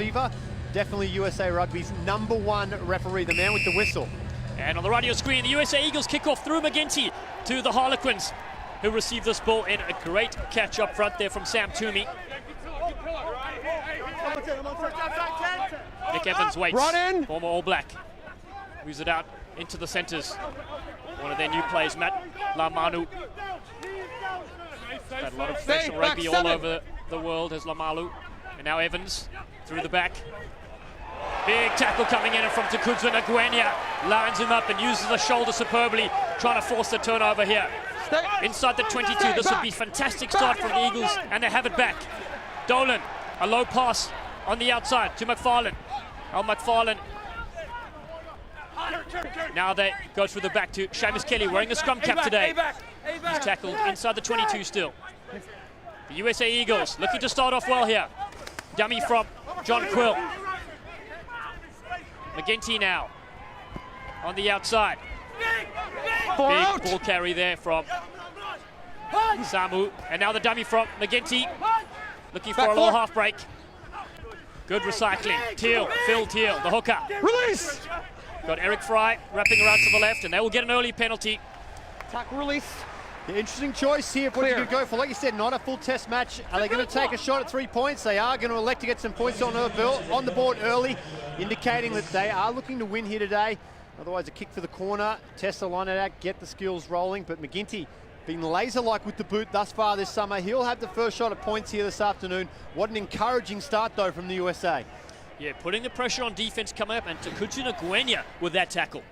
fever. Definitely USA Rugby's #1 referee, the man with the whistle. And on the radio screen, the USA Eagles kick off through McGinty to the Harlequins, who receive this ball in a great catch up front there from Sam Toomey. Nick Evans waits, former All Black. Moves it out into the centres. One of their new players, Matt Lamanu. Had a lot of professional rugby all over the world as Lamalu. And now Evans through the back. Big tackle coming in from Takudza Nguenia. Lines him up and uses the shoulder superbly, trying to force the turnover here. Inside the 22, this would be a fantastic start from the Eagles, and they have it back. Dolan, a low pass on the outside to McFarlane. McFarlane. Now they go through the back to Seamus Kelly, wearing the scrum cap today. He's tackled inside the 22 still. The USA Eagles looking to start off well here. Dummy from John Quill. McGinty now on the outside. Big ball carry there from Samu. And now the dummy from McGinty. Looking for a little half break. Good recycling. Phil Teal, the hooker. Release! Got Eric Fry wrapping around to the left, and they will get an early penalty. Tackle release. The interesting choice here. What are you going to go for? Like you said, not a full test match. Are they going to take a shot at 3 points? They are going to elect to get some points on the board early, indicating that they are looking to win here today. Otherwise, a kick for the corner, test the line out, get the skills rolling. But McGinty being laser-like with the boot thus far this summer. He'll have the first shot at points here this afternoon. What an encouraging start, though, from the USA. Yeah, putting the pressure on defense coming up, and Takudza Nguenia with that tackle.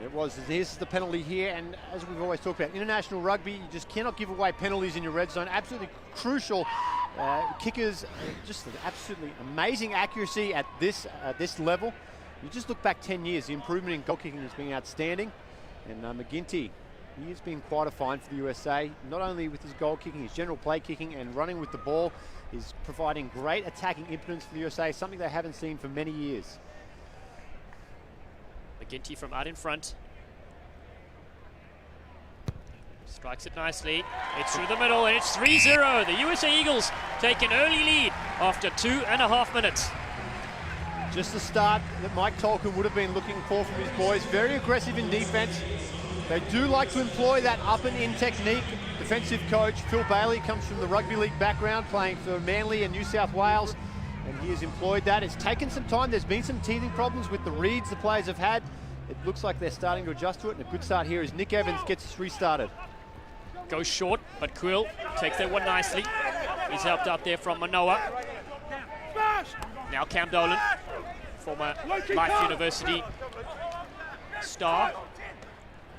It was. Here's the penalty here, and as we've always talked about, international rugby, you just cannot give away penalties in your red zone. Absolutely crucial. Kickers, just absolutely amazing accuracy at this level. You just look back 10 years, the improvement in goal kicking has been outstanding. And McGinty, he has been quite a find for the USA, not only with his goal kicking, his general play kicking and running with the ball. Is providing great attacking impotence for the USA, something they haven't seen for many years. McGinty from out in front. Strikes it nicely. It's through the middle, and it's 3-0. The USA Eagles take an early lead after 2.5 minutes. Just the start that Mike Tolkien would have been looking for from his boys. Very aggressive in defense. They do like to employ that up and in technique. Defensive coach Phil Bailey comes from the rugby league background, playing for Manly and New South Wales, and he has employed that. It's taken some time. There's been some teething problems with the reads the players have had. It looks like they're starting to adjust to it, and a good start here as Nick Evans gets us restarted. Goes short, but Quill takes that one nicely. He's helped out there from Manoa. Now Cam Dolan, former Life University star.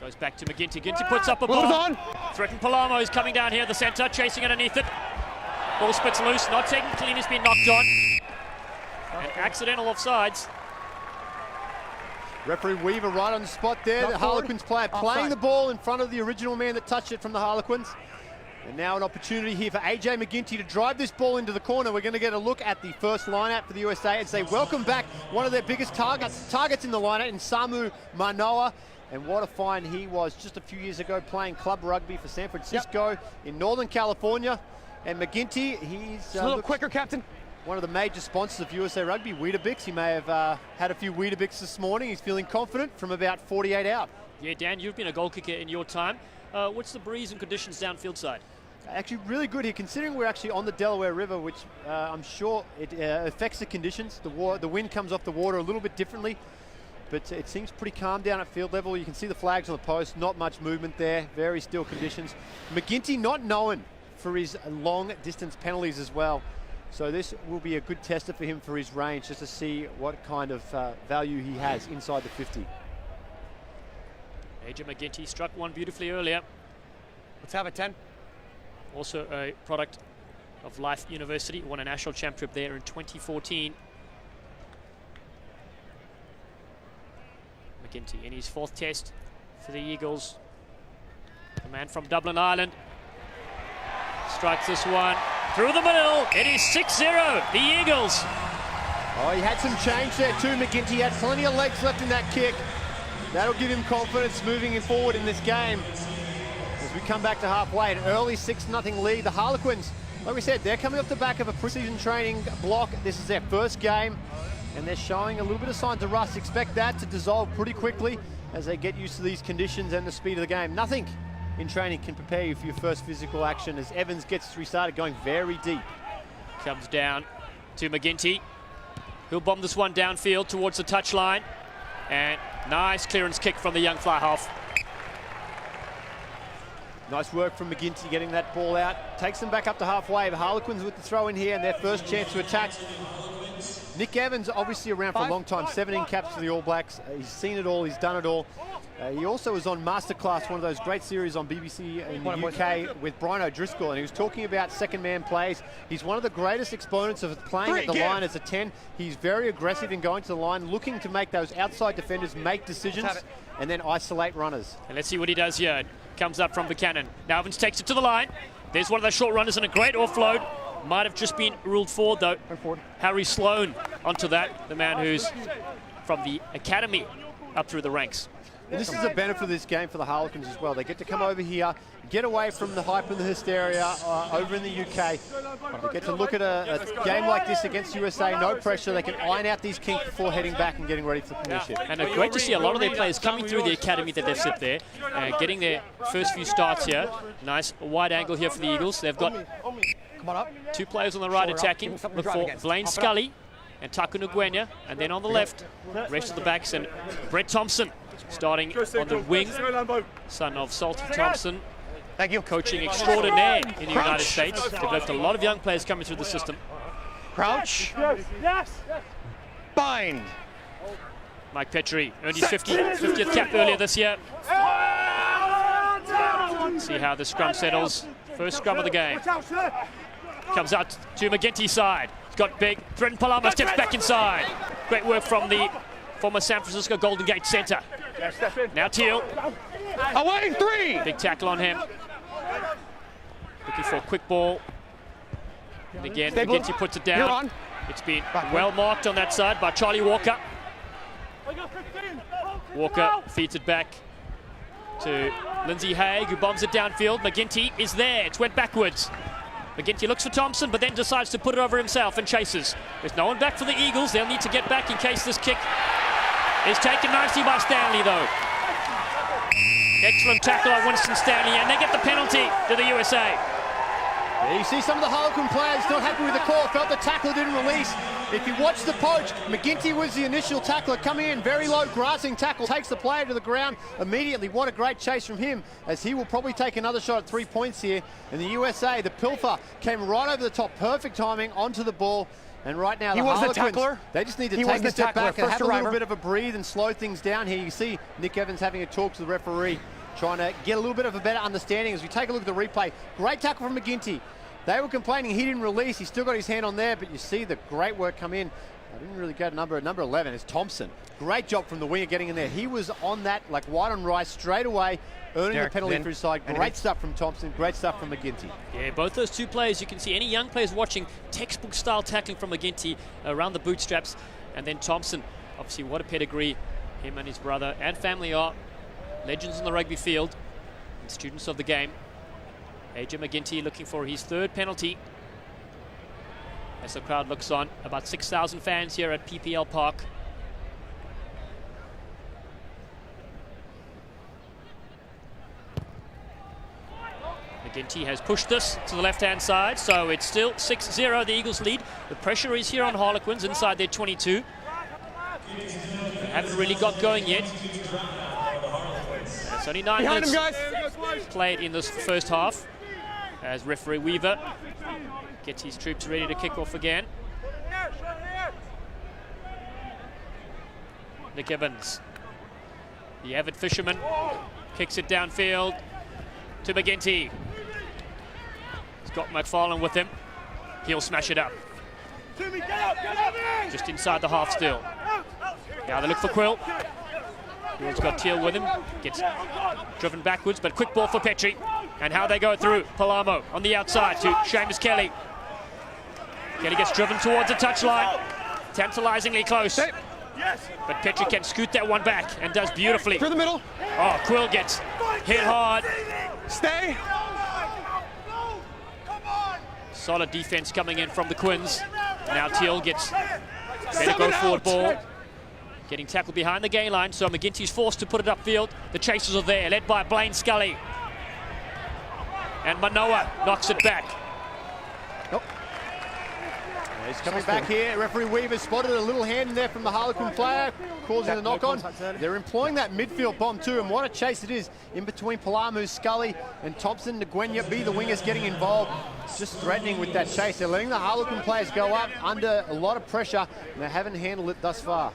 Goes back to McGinty. McGinty puts up a ball. Threatened Palamo is coming down here, the centre, chasing underneath it. Ball spits loose, not taken clean, he's been knocked on. And accidental offsides. Referee Weaver right on the spot there. The Harlequins player playing the ball in front of the original man that touched it from the Harlequins. And now an opportunity here for AJ McGinty to drive this ball into the corner. We're going to get a look at the first lineup for the USA as they welcome back one of their biggest targets in the lineup in Samu Manoa. And what a find he was just a few years ago, playing club rugby for San Francisco in Northern California. And McGinty, he's a little quicker, Captain. One of the major sponsors of USA Rugby, Weetabix. He may have had a few Weetabix this morning. He's feeling confident from about 48 out. Yeah, Dan, you've been a goal kicker in your time. What's the breeze and conditions downfield side? Actually really good here, considering we're actually on the Delaware River, which I'm sure it affects the conditions. The wind comes off the water a little bit differently, but it seems pretty calm down at field level. You can see the flags on the post, not much movement there, very still conditions. McGinty not known for his long distance penalties as well. So this will be a good tester for him for his range, just to see what kind of value he has inside the 50. AJ McGinty struck one beautifully earlier. Let's have it, 10. Also a product of Life University, won a national championship there in 2014. McGinty in his 4th test for the Eagles. The man from Dublin, Ireland, strikes this one through the middle. It is 6-0, the Eagles. Oh, he had some change there too, McGinty. He had plenty of legs left in that kick. That'll give him confidence moving him forward in this game. As we come back to halfway, an early 6-0 lead. The Harlequins Like we said, they're coming off the back of a pre-season training block. This is their first game, and they're showing a little bit of signs of rust. Expect that to dissolve pretty quickly as they get used to these conditions and the speed of the game. Nothing in training can prepare you for your first physical action as Evans gets restarted, going very deep. Comes down to McGinty. He'll bomb this one downfield towards the touchline. And nice clearance kick from the young fly half. Nice work from McGinty getting that ball out. Takes them back up to halfway. The Harlequins with the throw in here and their first chance to attack. Nick Evans, obviously around for a long time, 17 caps for the All Blacks. He's seen it all, he's done it all. He also was on Masterclass, one of those great series on BBC in the UK with Brian O'Driscoll, and he was talking about second-man plays. He's one of the greatest exponents of playing at the line as a 10. He's very aggressive in going to the line, looking to make those outside defenders make decisions and then isolate runners. And let's see what he does here. Comes up from Buchanan. Now Evans takes it to the line. There's one of those short runners and a great offload. Might have just been ruled forward, though. Harry Sloan onto that, the man who's from the academy up through the ranks. And this is a benefit of this game for the Harlequins as well. They get to come over here, get away from the hype and the hysteria over in the UK. They get to look at a game like this against USA, no pressure. They can iron out these kinks before heading back and getting ready for the premiership. And great to see a lot of their players coming through the academy that they've set there, getting their first few starts here. Nice wide angle here for the Eagles. They've got two players on the right attacking. Look for Blaine Scully and Taku Nguenya, and then on the left, rest of the backs, and Brett Thompson starting on the wing, son of Salty Thompson. Thank you. Coaching extraordinaire in the United States. They've left a lot of young players coming through the system. Crouch. Bind. Mike Petrie earned his 50th cap earlier this year. See how the scrum settles. First scrum of the game. Comes out to McGinty's side. He's got big. Threatened Palama steps back inside. Great work from the former San Francisco Golden Gate center. Now Teal. Away, 3. Big tackle on him. Looking for a quick ball. And again, McGinty puts it down. It's been well marked on that side by Charlie Walker. Walker feeds it back to Lindsay Haig, who bombs it downfield. McGinty is there. It's went backwards. McGinty looks for Thompson, but then decides to put it over himself and chases. There's no one back for the Eagles. They'll need to get back in case this kick is taken nicely by Stanley, though. Excellent tackle on Winston Stanley, and they get the penalty to the USA. Yeah, you see some of the Harlequin players not happy with the call, felt the tackle didn't release. If you watch the poach, McGinty was the initial tackler coming in, very low grassing tackle, takes the player to the ground immediately. What a great chase from him, as he will probably take another shot at 3 points here. And the USA, the pilfer, came right over the top, perfect timing onto the ball. And right now, the Harlequins, they just need to take a step back and have a little bit of a breathe and slow things down here. You see Nick Evans having a talk to the referee, trying to get a little bit of a better understanding. As we take a look at the replay, great tackle from McGinty. They were complaining he didn't release. He still got his hand on there, but you see the great work come in. I didn't really go to number 11. It's Thompson. Great job from the winger getting in there. He was on that like white on rice straight away, earning the penalty for his side. Great stuff from Thompson. Great stuff from McGinty. Yeah, both those two players, you can see any young players watching, textbook style tackling from McGinty around the bootstraps. And then Thompson, obviously what a pedigree him and his brother and family are. Legends on the rugby field and students of the game. AJ McGinty looking for his third penalty. As the crowd looks on, about 6,000 fans here at PPL Park. McGinty has pushed this to the left-hand side, so it's still 6-0, the Eagles lead. The pressure is here on Harlequins inside their 22. They haven't really got going yet. It's only 9 minutes played in this first half, as referee Weaver gets his troops ready to kick off again. Nick Evans, the avid fisherman, kicks it downfield to McGinty. He's got McFarlane with him. He'll smash it up. Just inside the half still. Now they look for Quill. Quill's got Teal with him. Gets driven backwards, but quick ball for Petrie. And how they go through. Palamo on the outside to Seamus Kelly. Kelly gets driven towards the touchline. Tantalizingly close. But Petrie can scoot that one back and does beautifully. Through the middle. Oh, Quill gets hit hard. Stay. Solid defense coming in from the Quins. Now Teal gets better go forward ball. Getting tackled behind the gain line, so McGinty's forced to put it upfield. The chasers are there, led by Blaine Scully. And Manoa knocks it back. Nope. He's coming back here. Referee Weaver spotted a little hand in there from the Harlequin player, causing the knock-on. They're employing that midfield bomb too, and what a chase it is in between Palamu, Scully, and Thompson. Nguyen B, the wingers, getting involved, just threatening with that chase. They're letting the Harlequin players go up under a lot of pressure, and they haven't handled it thus far.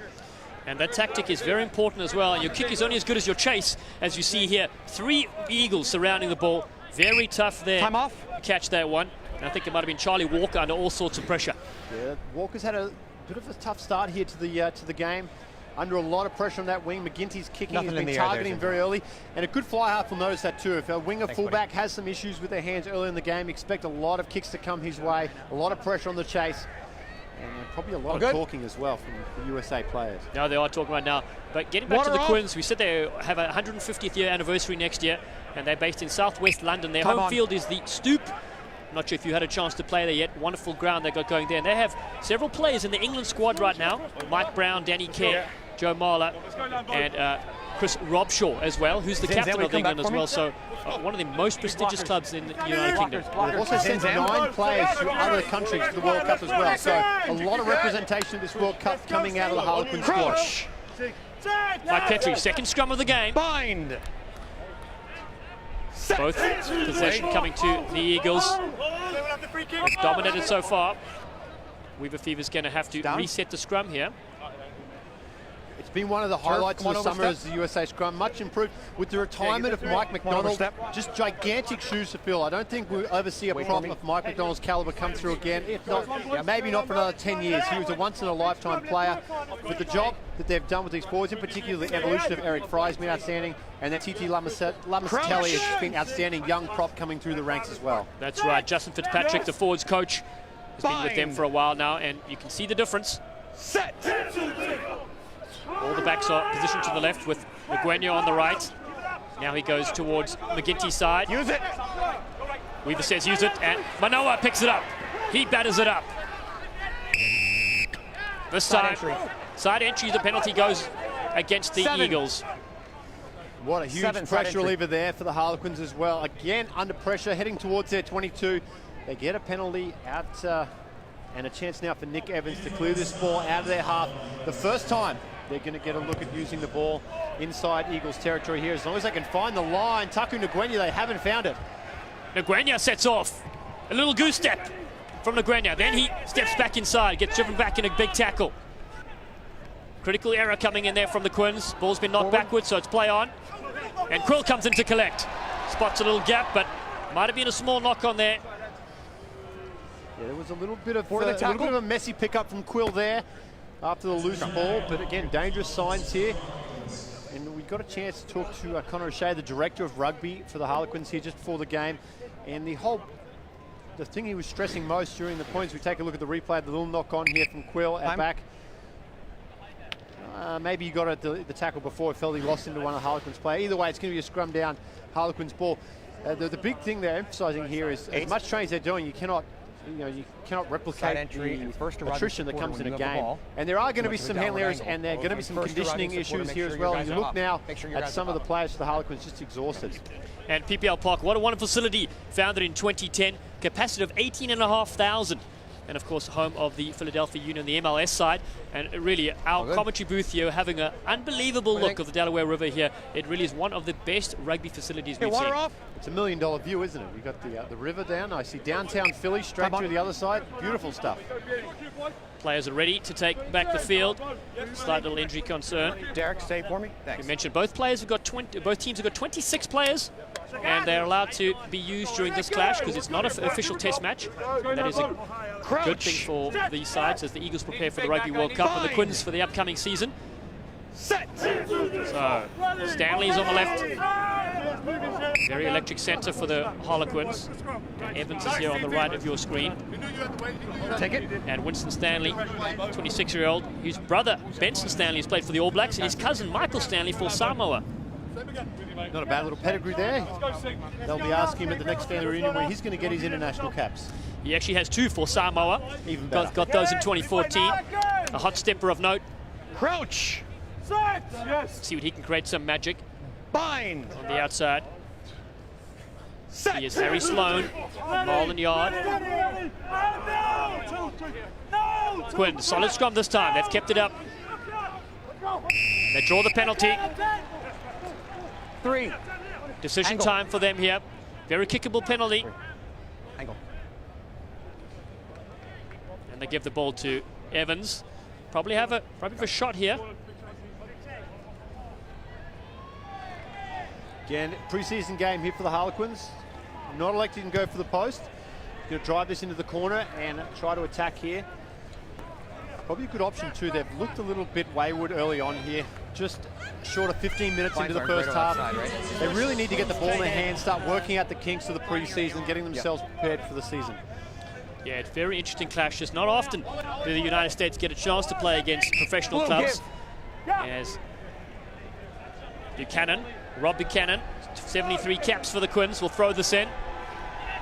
And that tactic is very important as well. And your kick is only as good as your chase, as you see here. 3 Eagles surrounding the ball. Very tough there. Time off. To catch that one. And I think it might have been Charlie Walker under all sorts of pressure. Yeah, Walker's had a bit of a tough start here to the game. Under a lot of pressure on that wing. McGinty's kicking, he's been targeting very early. And a good fly half will notice that too. If a winger fullback has some issues with their hands early in the game, expect a lot of kicks to come his way, a lot of pressure on the chase. And probably a lot of talking as well from the USA players. No, they are talking right now. But getting back to the Quins, we said they have a 150th year anniversary next year, and they're based in southwest London. Their home field is the Stoop. I'm not sure if you had a chance to play there yet. Wonderful ground they got going there. And they have several players in the England squad right now. Mike Brown, Danny Kerr, Joe Marler, and Chris Robshaw as well, who's the captain of England as well. So one of the most prestigious clubs in the United Kingdom. They've also sent 9 players to other countries to the World Cup as well. So a lot of representation of this World Cup coming out of the Harlequin squad. Mike Petrie, second scrum of the game. Bind. Both possession coming to the Eagles. They've dominated so far. Weaver Fever's going to have to reset the scrum here. It's been one of the highlights of the summer as the USA scrum, much improved with the retirement of Mike McDonald. Just gigantic shoes to fill. I don't think we'll ever see a prop of Mike McDonald's caliber come through again. If not, maybe not for another 10 years. He was a once-in-a-lifetime player. But the job that they've done with these forwards, in particular the evolution of Eric Fry, has been outstanding. And then TT Lamatelli has been outstanding young prop coming through the ranks as well. That's right. Justin Fitzpatrick, the forwards coach, has been with them for a while now, and you can see the difference. Set. All the backs are positioned to the left with Nguyen on the right. Now he goes towards McGinty's side. Use it. Weaver says use it, and Manoa picks it up. He batters it up. This time, side entry, the penalty goes against the Eagles. What a huge pressure reliever there for the Harlequins as well. Again, under pressure, heading towards their 22. They get a penalty out and a chance now for Nick Evans to clear this ball out of their half. The first time they're going to get a look at using the ball inside Eagles territory here. As long as they can find the line, Taku Nguyen, they haven't found it. Nguyen sets off. A little goose step from Nguyen. Then he steps back inside, gets driven back in a big tackle. Critical error coming in there from the Quins. Ball's been knocked backwards, so it's play on. And Quill comes in to collect. Spots a little gap, but might have been a small knock on there. Yeah, there was a little bit of a messy pickup from Quill there after the loose ball, but again, dangerous signs here. And we got a chance to talk to Conor O'Shea, the director of rugby for the Harlequins here just before the game. And the thing he was stressing most during the points, we take a look at the replay, the little knock on here from Quill at back. Maybe he got the tackle before, it felt he lost into one of the Harlequins' player. Either way, it's going to be a scrum down Harlequins ball. The big thing they're emphasising here is as much training as they're doing, you cannot replicate the attrition that comes in a game. And there are going to be some handle errors, and there are going to be some conditioning issues here as well. And you look now at some of the players for the Harlequins just exhausted. And PPL Park, what a wonderful facility, founded in 2010, capacity of 18,500. And of course, home of the Philadelphia Union, the MLS side. And really, our commentary booth here having an unbelievable look of the Delaware River here. It really is one of the best rugby facilities we've seen. It's $1 million view, isn't it? We've got the river down. I see downtown Philly straight through the other side. Beautiful stuff. Players are ready to take back the field. Slight little injury concern. Derek, stay for me. Thanks. We mentioned both teams have got 26 players, and they're allowed to be used during this clash because it's not an official test match. That is a good thing for these sides as the Eagles prepare for the Rugby World Cup and the Quins for the upcoming season. Set. So Stanley's on the left. Very electric centre for the Harlequins. Evans is here on the right of your screen. Take it. And Winston Stanley, 26-year-old. His brother, Benson Stanley, has played for the All Blacks, and his cousin, Michael Stanley, for Samoa. Not a bad little pedigree there. They'll be asking him at the next family reunion where he's going to get his international caps. He actually has 2 for Samoa. Even better. Got those in 2014. A hot stepper of note. Crouch. See what he can create, some magic Bind. on the outside. Set. He is Harry Sloan, Marlon Yard. Quinn, solid scrum this time. They've kept it up. They draw the penalty. 3. Decision Angle. time for them here. Very kickable penalty. Angle. And they give the ball to Evans. Probably have a shot here. Again, pre-season game here for the Harlequins. Not electing to go for the post. Going to drive this into the corner and try to attack here. Probably a good option too. They've looked a little bit wayward early on here. Just short of 15 minutes into the first half. They really need to get the ball in their hands, start working out the kinks of the pre-season, getting themselves prepared for the season. Yeah, it's very interesting clashes. Not often do the United States get a chance to play against professional clubs. As Rob Buchanan, 73 caps for the Quins, will throw this in.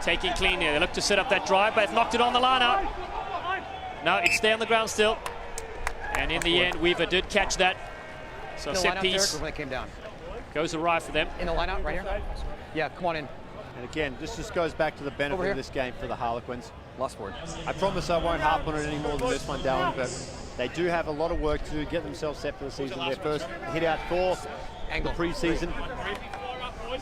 Taking clean here. They look to set up that drive, but they've knocked it on the line out. No, it's stay on the ground still. And in the end, Weaver did catch that. So set piece When it came down. goes awry for them. In the line out right here. Yeah, come on in. And again, this just goes back to the benefit of this game for the Harlequins. Lost forward. I promise I won't harp on it any more than this one, Darren, but they do have a lot of work to do, get themselves set for the season. Their first hit out for the pre-season.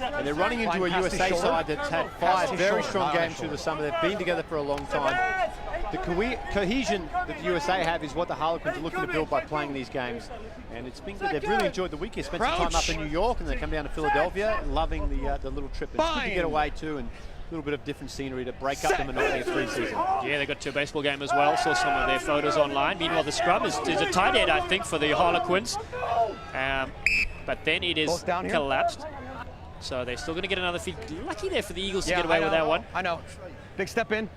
And they're running into a USA side that's had 5 very strong games through the summer. They've been together for a long time. The cohesion that the USA have is what the Harlequins are looking to build by playing these games. And it's been good. They've really enjoyed the week here. Spent some time up in New York, and they come down to Philadelphia, loving the little trip. It's good to get away too, and a little bit of different scenery to break up the monotony of pre-season. Yeah, they got to a baseball game as well. Saw some of their photos online. Meanwhile, the scrum is a tight end, I think, for the Harlequins. But then it is collapsed. So they're still going to get another feed. Lucky there for the Eagles to get away with that one. I know. Big step in.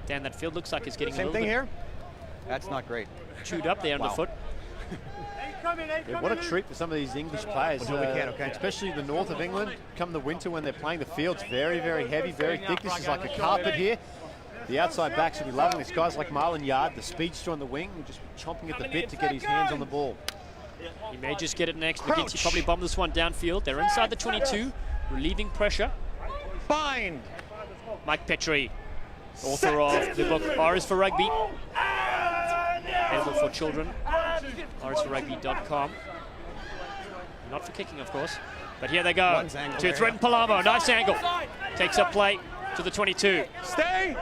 Dan, that field looks like it's getting a Same little thing bit here. That's not great. chewed up there underfoot. Yeah, what a treat for some of these English players, especially the north of England. Come the winter when they're playing, the field's very, very heavy, very thick. This is like a carpet here. The outside backs will be loving this. Guys like Marlon Yard, the speedster on the wing, will just be chomping at the bit to get his hands on the ball. He may just get it next. McGinty probably bomb this one downfield. They're inside the 22, relieving pressure. Bind. Mike Petrie, author of the book R is for Rugby, available for children, rsforrugby.com. Not for kicking, of course. But here they go to threaten Palamo. Nice angle. Takes up play to the 22. Stay.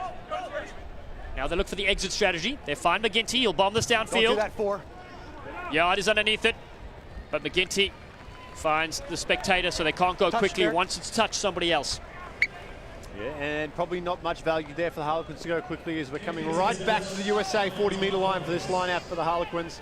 Now they look for the exit strategy. They find McGinty. He'll bomb this downfield. Don't do that 4. Yard is underneath it, but McGinty finds the spectator, so they can't go quickly. Once it's touched somebody else. Yeah, and probably not much value there for the Harlequins to go quickly as we're coming right back to the USA 40-metre line for this line out for the Harlequins.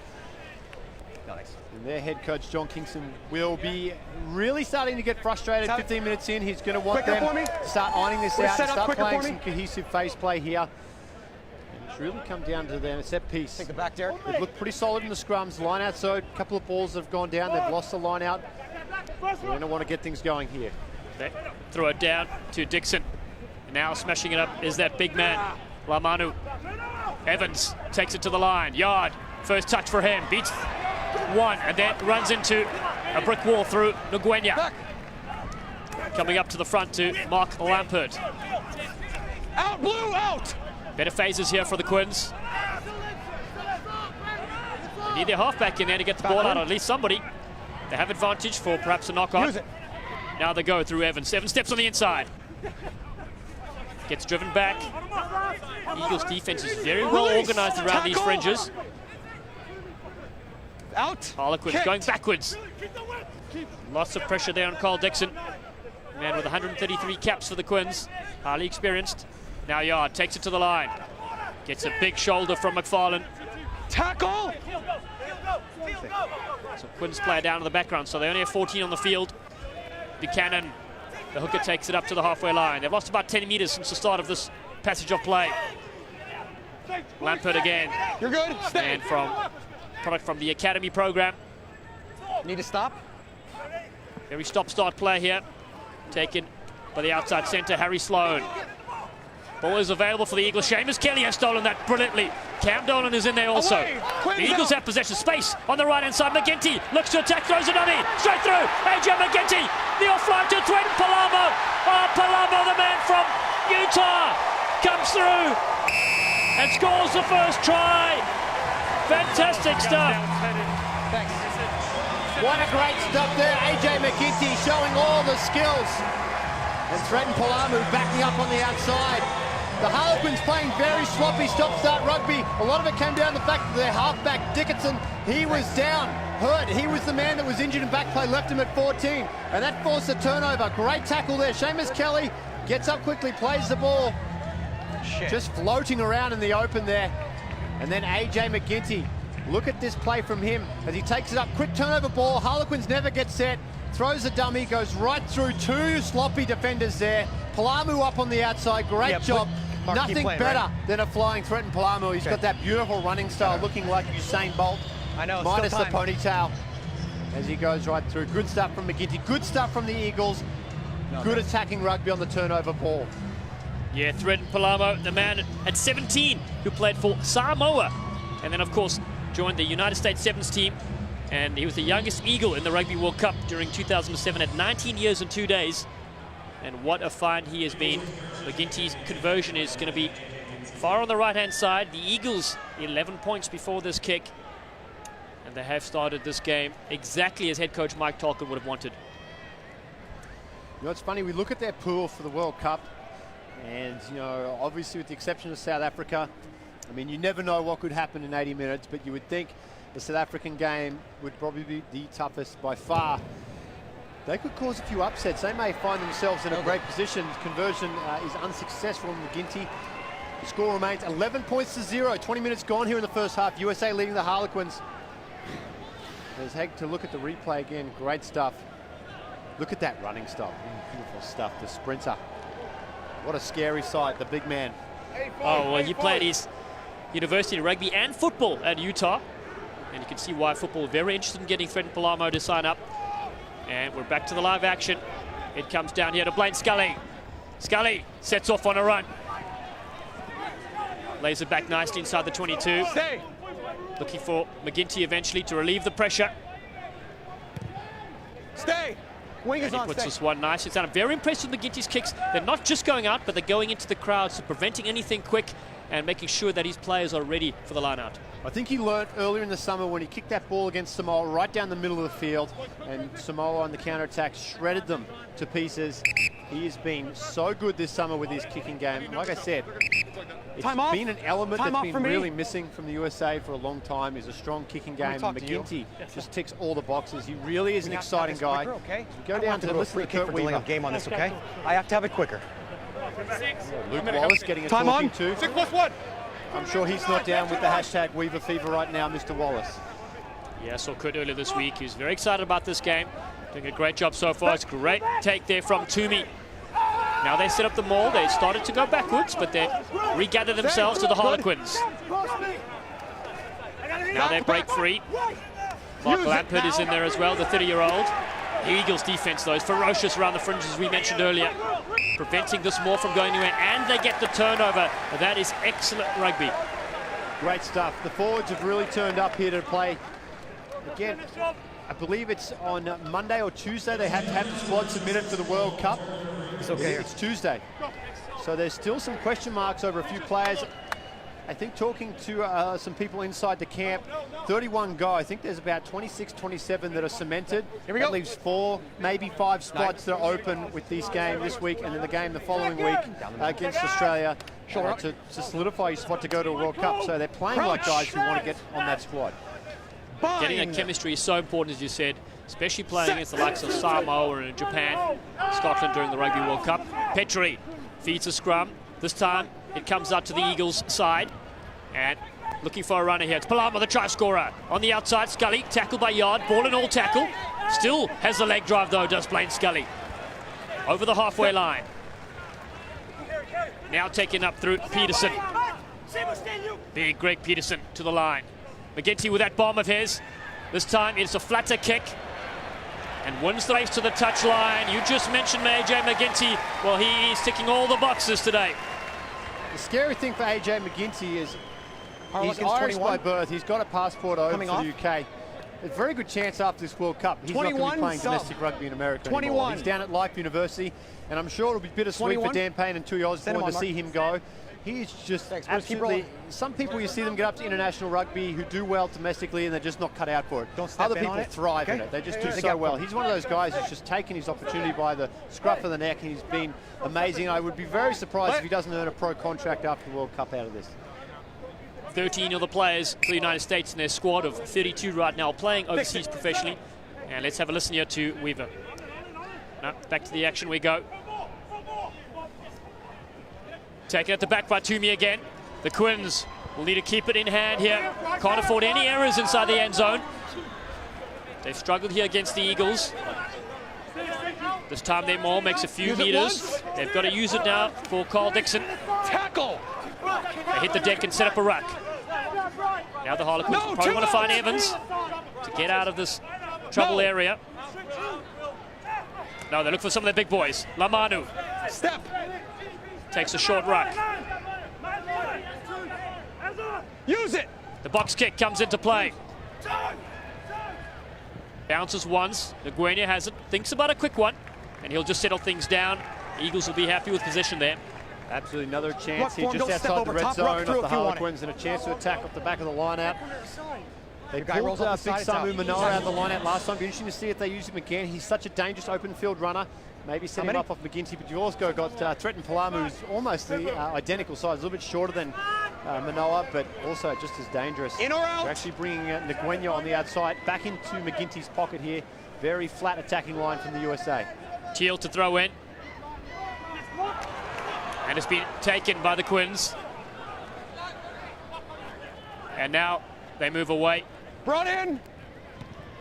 Nice. And their head coach, John Kingston, will be really starting to get frustrated. 15 minutes in, he's going to want them to start ironing this out and start playing some cohesive face play here. And it's really come down to their set piece. Take the back, Derek. They've looked pretty solid in the scrums. Line out, so a couple of balls have gone down. They've lost the line out. They're going to want to get things going here. They throw it down to Dixon. Now smashing it up is that big man, Lamanu. Evans takes it to the line. Yard, first touch for him. Beats one and then runs into a brick wall through Nguenya. Coming up to the front to Mark Lampert. Out, blue, out! Better phases here for the Quins. They need their halfback in there to get the ball out, or at least somebody. They have advantage for perhaps a knock-on. Use it. Now they go through Evans. Evans steps on the inside. Gets driven back. Eagles defense is very well organized around these fringes. Out. Harlequins going backwards. Lots of pressure there on Carl Dixon. Man with 133 caps for the Quins. Highly experienced. Now Yard takes it to the line. Gets a big shoulder from McFarlane. Tackle. So Quins player down in the background, so they only have 14 on the field. Buchanan, the hooker, takes it up to the halfway line. They've lost about 10 meters since the start of this passage of play. Lampert again. You're good. Stay. And product from the academy program. Need to stop. Very stop-start play here. Taken by the outside centre, Harry Sloan. Ball is available for the Eagles. Seamus Kelly has stolen that brilliantly. Cam Dolan is in there also. The Eagles have possession space on the right-hand side. McGinty looks to attack, throws a dummy. Straight through. AJ McGinty. The offline to Threaten Palamo. Oh, Palamo, the man from Utah, comes through and scores the first try. Fantastic stuff. What a great stuff there. AJ McGinty showing all the skills. And Threaten Palamo backing up on the outside. The Harlequins playing very sloppy stop-start rugby. A lot of it came down to the fact that their halfback, Dickinson, he was down, hurt. He was the man that was injured in back play, left him at 14. And that forced a turnover. Great tackle there. Seamus Kelly gets up quickly, plays the ball. Just floating around in the open there. And then AJ McGinty. Look at this play from him as he takes it up. Quick turnover ball. Harlequins never get set. Throws a dummy, goes right through two sloppy defenders there. Palamo up on the outside. Great job. Nothing better than a flying Threaten Palamo. He's got that beautiful running style, looking like Usain Bolt. I know. Minus the ponytail as he goes right through. Good stuff from McGinty. Good stuff from the Eagles. Good attacking rugby on the turnover ball. Yeah, Threaten Palamo, the man at 17 who played for Samoa. And then, of course, joined the United States Sevens team. And he was the youngest Eagle in the Rugby World Cup during 2007 at 19 years and 2 days. And what a find he has been. McGinty's conversion is going to be far on the right-hand side. The Eagles 11 points before this kick. And they have started this game exactly as head coach Mike Tolkien would have wanted. You know, it's funny, we look at their pool for the World Cup, and, you know, obviously with the exception of South Africa, I mean, you never know what could happen in 80 minutes, but you would think the South African game would probably be the toughest by far. They could cause a few upsets. They may find themselves in a great position. Conversion is unsuccessful in McGinty. The score remains 11 points to 0. 20 minutes gone here in the first half. USA leading the Harlequins. There's Heg to look at the replay again. Great stuff. Look at that running style. Beautiful stuff. The sprinter. What a scary sight, the big man. Oh, well, he played his university rugby and football at Utah. And you can see why football very interested in getting Threaten Palamo to sign up. And we're back to the live action. It comes down here to Blaine Scully. Scully sets off on a run. Lays it back nicely inside the 22. Stay. Looking for McGinty eventually to relieve the pressure. Stay. Wing is And he on. puts Stay. this one nice. It's down. I'm very impressed with McGinty's kicks. They're not just going out, but they're going into the crowd, so preventing anything quick and making sure that his players are ready for the line out. I think he learnt earlier in the summer when he kicked that ball against Samoa right down the middle of the field, and Samoa on the counter-attack shredded them to pieces. He has been so good this summer with his kicking game. Like I said, it's been an element that's been really missing from the USA for a long time, is a strong kicking game. McGinty just ticks all the boxes. He really is an exciting guy. Quicker, okay? As we go down to listen to Kurt Weaver. Game on this, okay? I have to have it quicker. Luke Wallace getting a Time talking on. to. 6+1. I'm sure he's not down with the hashtag Weaver Fever right now, Mr. Wallace. Yeah, I saw Kurt earlier this week. He was very excited about this game. Doing a great job so far. It's a great take there from Toomey. Now they set up the maul. They started to go backwards, but they regather themselves to the Harlequins. Now they break free. Mark Lampert is in there as well, the 30-year-old. The Eagles' defense, though, is ferocious around the fringes, as we mentioned earlier, preventing this maul from going anywhere, and they get the turnover. That is excellent rugby. Great stuff. The forwards have really turned up here to play. Again, I believe it's on Monday or Tuesday they have to have the squad submitted for the World Cup. It's okay. It's Tuesday. So there's still some question marks over a few players. I think talking to some people inside the camp, 31 go. I think there's about 26, 27 that are cemented. Here we go. That leaves 4, maybe 5 spots that are open with this game this week, and then the game the following week against Australia to solidify your spot to go to a World Cup. So they're playing like guys who want to get on that squad. Getting that chemistry is so important, as you said, especially playing against the likes of Samoa and Japan, Scotland during the Rugby World Cup. Petrie feeds a scrum. This time it comes out to the Eagles' side. And looking for a runner here. It's Palamo, the try scorer. On the outside, Scully, tackled by Yard. Ball and all tackle. Still has the leg drive, though, does Blaine Scully. Over the halfway line. Now taken up through Peterson. Big Greg Peterson to the line. McGinty with that bomb of his. This time it's a flatter kick. And wins the race to the touchline. You just mentioned AJ McGinty. Well, he is ticking all the boxes today. The scary thing for AJ McGinty is he's Harlequins Irish 21. by birth. He's got a passport over Coming for off. the UK. A very good chance after this World Cup. He's not going to 21 be playing sub. domestic rugby in America 21. anymore. He's down at Life University, and I'm sure it'll be bittersweet 21. for Dan Payne and Tui Send him Osborne on, to Mark. see him go. He's just Thanks, Bruce. Keep absolutely... rolling. Some people, you see them get up to international rugby who do well domestically and they're just not cut out for it. Don't step Other in people on it. thrive in Okay. it. They just They do so get well. from- He's one of those guys who's just taken his opportunity by the scruff of the neck. He's been amazing. I would be very surprised if he doesn't earn a pro contract after the World Cup out of this. 13 of the players for the United States in their squad of 32 right now playing overseas professionally. And let's have a listen here to Weaver. No, back to the action we go. Taken at the back by Toomey again. The Quins will need to keep it in hand here. Can't afford any errors inside the end zone. They've struggled here against the Eagles. This time their maul makes a few Use it meters. once. They've got to use it now for Carl Dixon. Tackle. They hit the deck and set up a ruck. Now the Harlequins No, probably want to find timeout. Evans to get out of this trouble area. No, they look for some of their big boys. Lamanu Step. takes a short ruck. Use it. The box kick comes into play. Bounces once. Nguyen has it. Thinks about a quick one. And he'll just settle things down. Eagles will be happy with position there. Absolutely another chance Ruck here form, just don't step outside the over, red top zone ruck of through the if you want it. Harlequins and a chance to attack off the back of the line out. They Your guy pulled rolls off the Big side, it's out. Samu Manoa out of the line out last time. Be interesting to see if they use him again. He's such a dangerous open field runner. Maybe set How him many? up off McGinty, but you also got Tretton Palamu, who's almost the identical size, a little bit shorter than Manoa, but also just as dangerous. In or out? They're actually bringing Nguyen on the outside, back into McGinty's pocket here. Very flat attacking line from the USA. Teal to throw in. And it's been taken by the Quins. And now they move away. Brought in.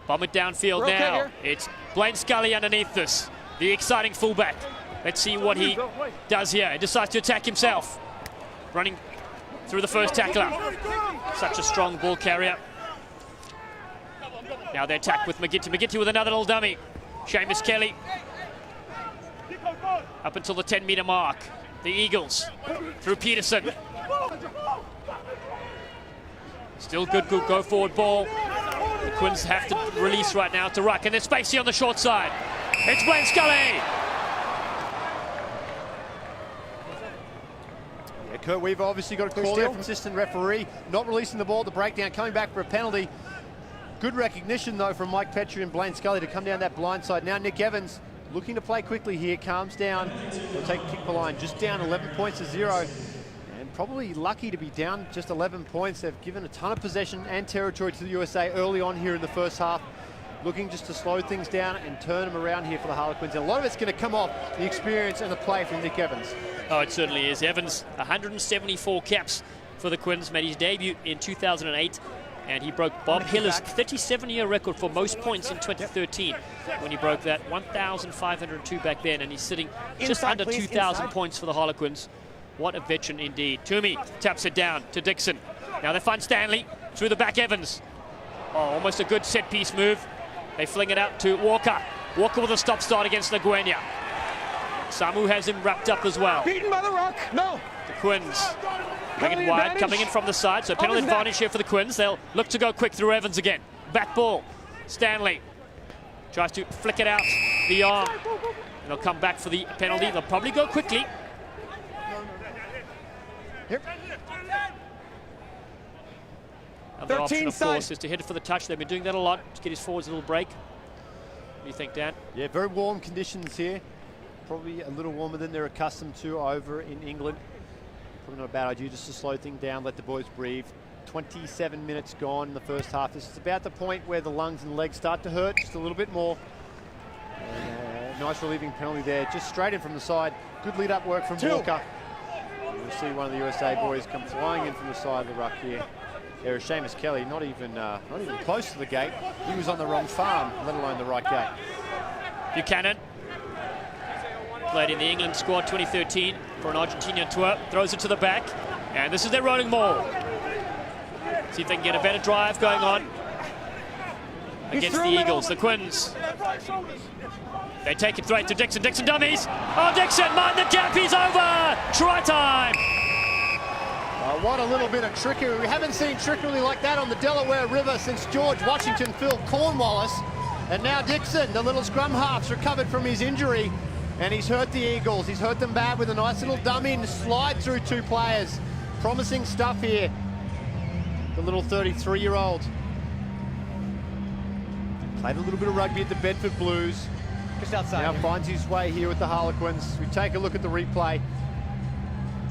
Bomb it downfield We're okay now. here. It's Blaine Scully underneath this. The exciting fullback. Let's see what he does here. He decides to attack himself. Running through the first tackler. Such a strong ball carrier. Now they attack with McGinty. McGinty with another little dummy. Seamus Kelly. Up until the 10-meter mark. The Eagles through Peterson. Still good go forward ball. The Quins have to release right now to ruck, and there's Spacey on the short side. It's Blaine Scully. Yeah, Kurt Weaver obviously got a call there from assistant referee, not releasing the ball at the breakdown, coming back for a penalty. Good recognition though from Mike Petrie and Blaine Scully to come down that blind side. Now Nick Evans looking to play quickly here, calms down. They'll take a kick for line, just down 11 points to 0. And probably lucky to be down just 11 points. They've given a ton of possession and territory to the USA early on here in the first half. Looking just to slow things down and turn them around here for the Harlequins. And a lot of it's going to come off the experience and the play from Nick Evans. Oh, it certainly is. Evans, 174 caps for the Quins, made his debut in 2008, and he broke Bob Hiller's 37-year record for most points in 2013 when he broke that, 1,502 back then, and he's sitting just Inside, under please, 2,000 inside. points for the Harlequins. What a veteran indeed. Toomey taps it down to Dixon. Now they find Stanley through the back. Evans. Oh, almost a good set-piece move. They fling it out to Walker. Walker with a stop-start against Nguyen. Samu has him wrapped up as well. Beaten by the ruck. No. The Quins bring Penalty it wide, advantage. coming in from the side. So penalty his neck. advantage here for the Quins. They'll look to go quick through Evans again. Back ball. Stanley tries to flick it out the arm. And they'll come back for the penalty. They'll probably go quickly. Here. Another 13 option, of side. course, is to hit it for the touch. They've been doing that a lot to get his forwards a little break. What do you think, Dan? Yeah, very warm conditions here. Probably a little warmer than they're accustomed to over in England. Probably not a bad idea just to slow things down, let the boys breathe. 27 minutes gone in the first half. This is about the point where the lungs and legs start to hurt just a little bit more. Nice relieving penalty there, just straight in from the side. Good lead-up work from Walker. You'll see one of the USA boys come flying in from the side of the ruck here. There is Seamus Kelly, not even close to the gate. He was on the wrong farm, let alone the right gate. Buchanan played in the England squad 2013 for an Argentinian tour. Throws it to the back, and this is their rolling maul. See if they can get a better drive going on against the Eagles. The Quins. They take it straight to Dixon. Dixon dummies. Oh, Dixon, mind the gap. He's over. Try time. What a little bit of trickery. We haven't seen trickery like that on the Delaware River since George Washington Phil Cornwallis. And now Dixon, the little scrum half's recovered from his injury, and he's hurt the Eagles. He's hurt them bad with a nice little dummy and slide through two players. Promising stuff here. The little 33-year-old. Played a little bit of rugby at the Bedford Blues. Just outside. Now finds his way here with the Harlequins. We take a look at the replay.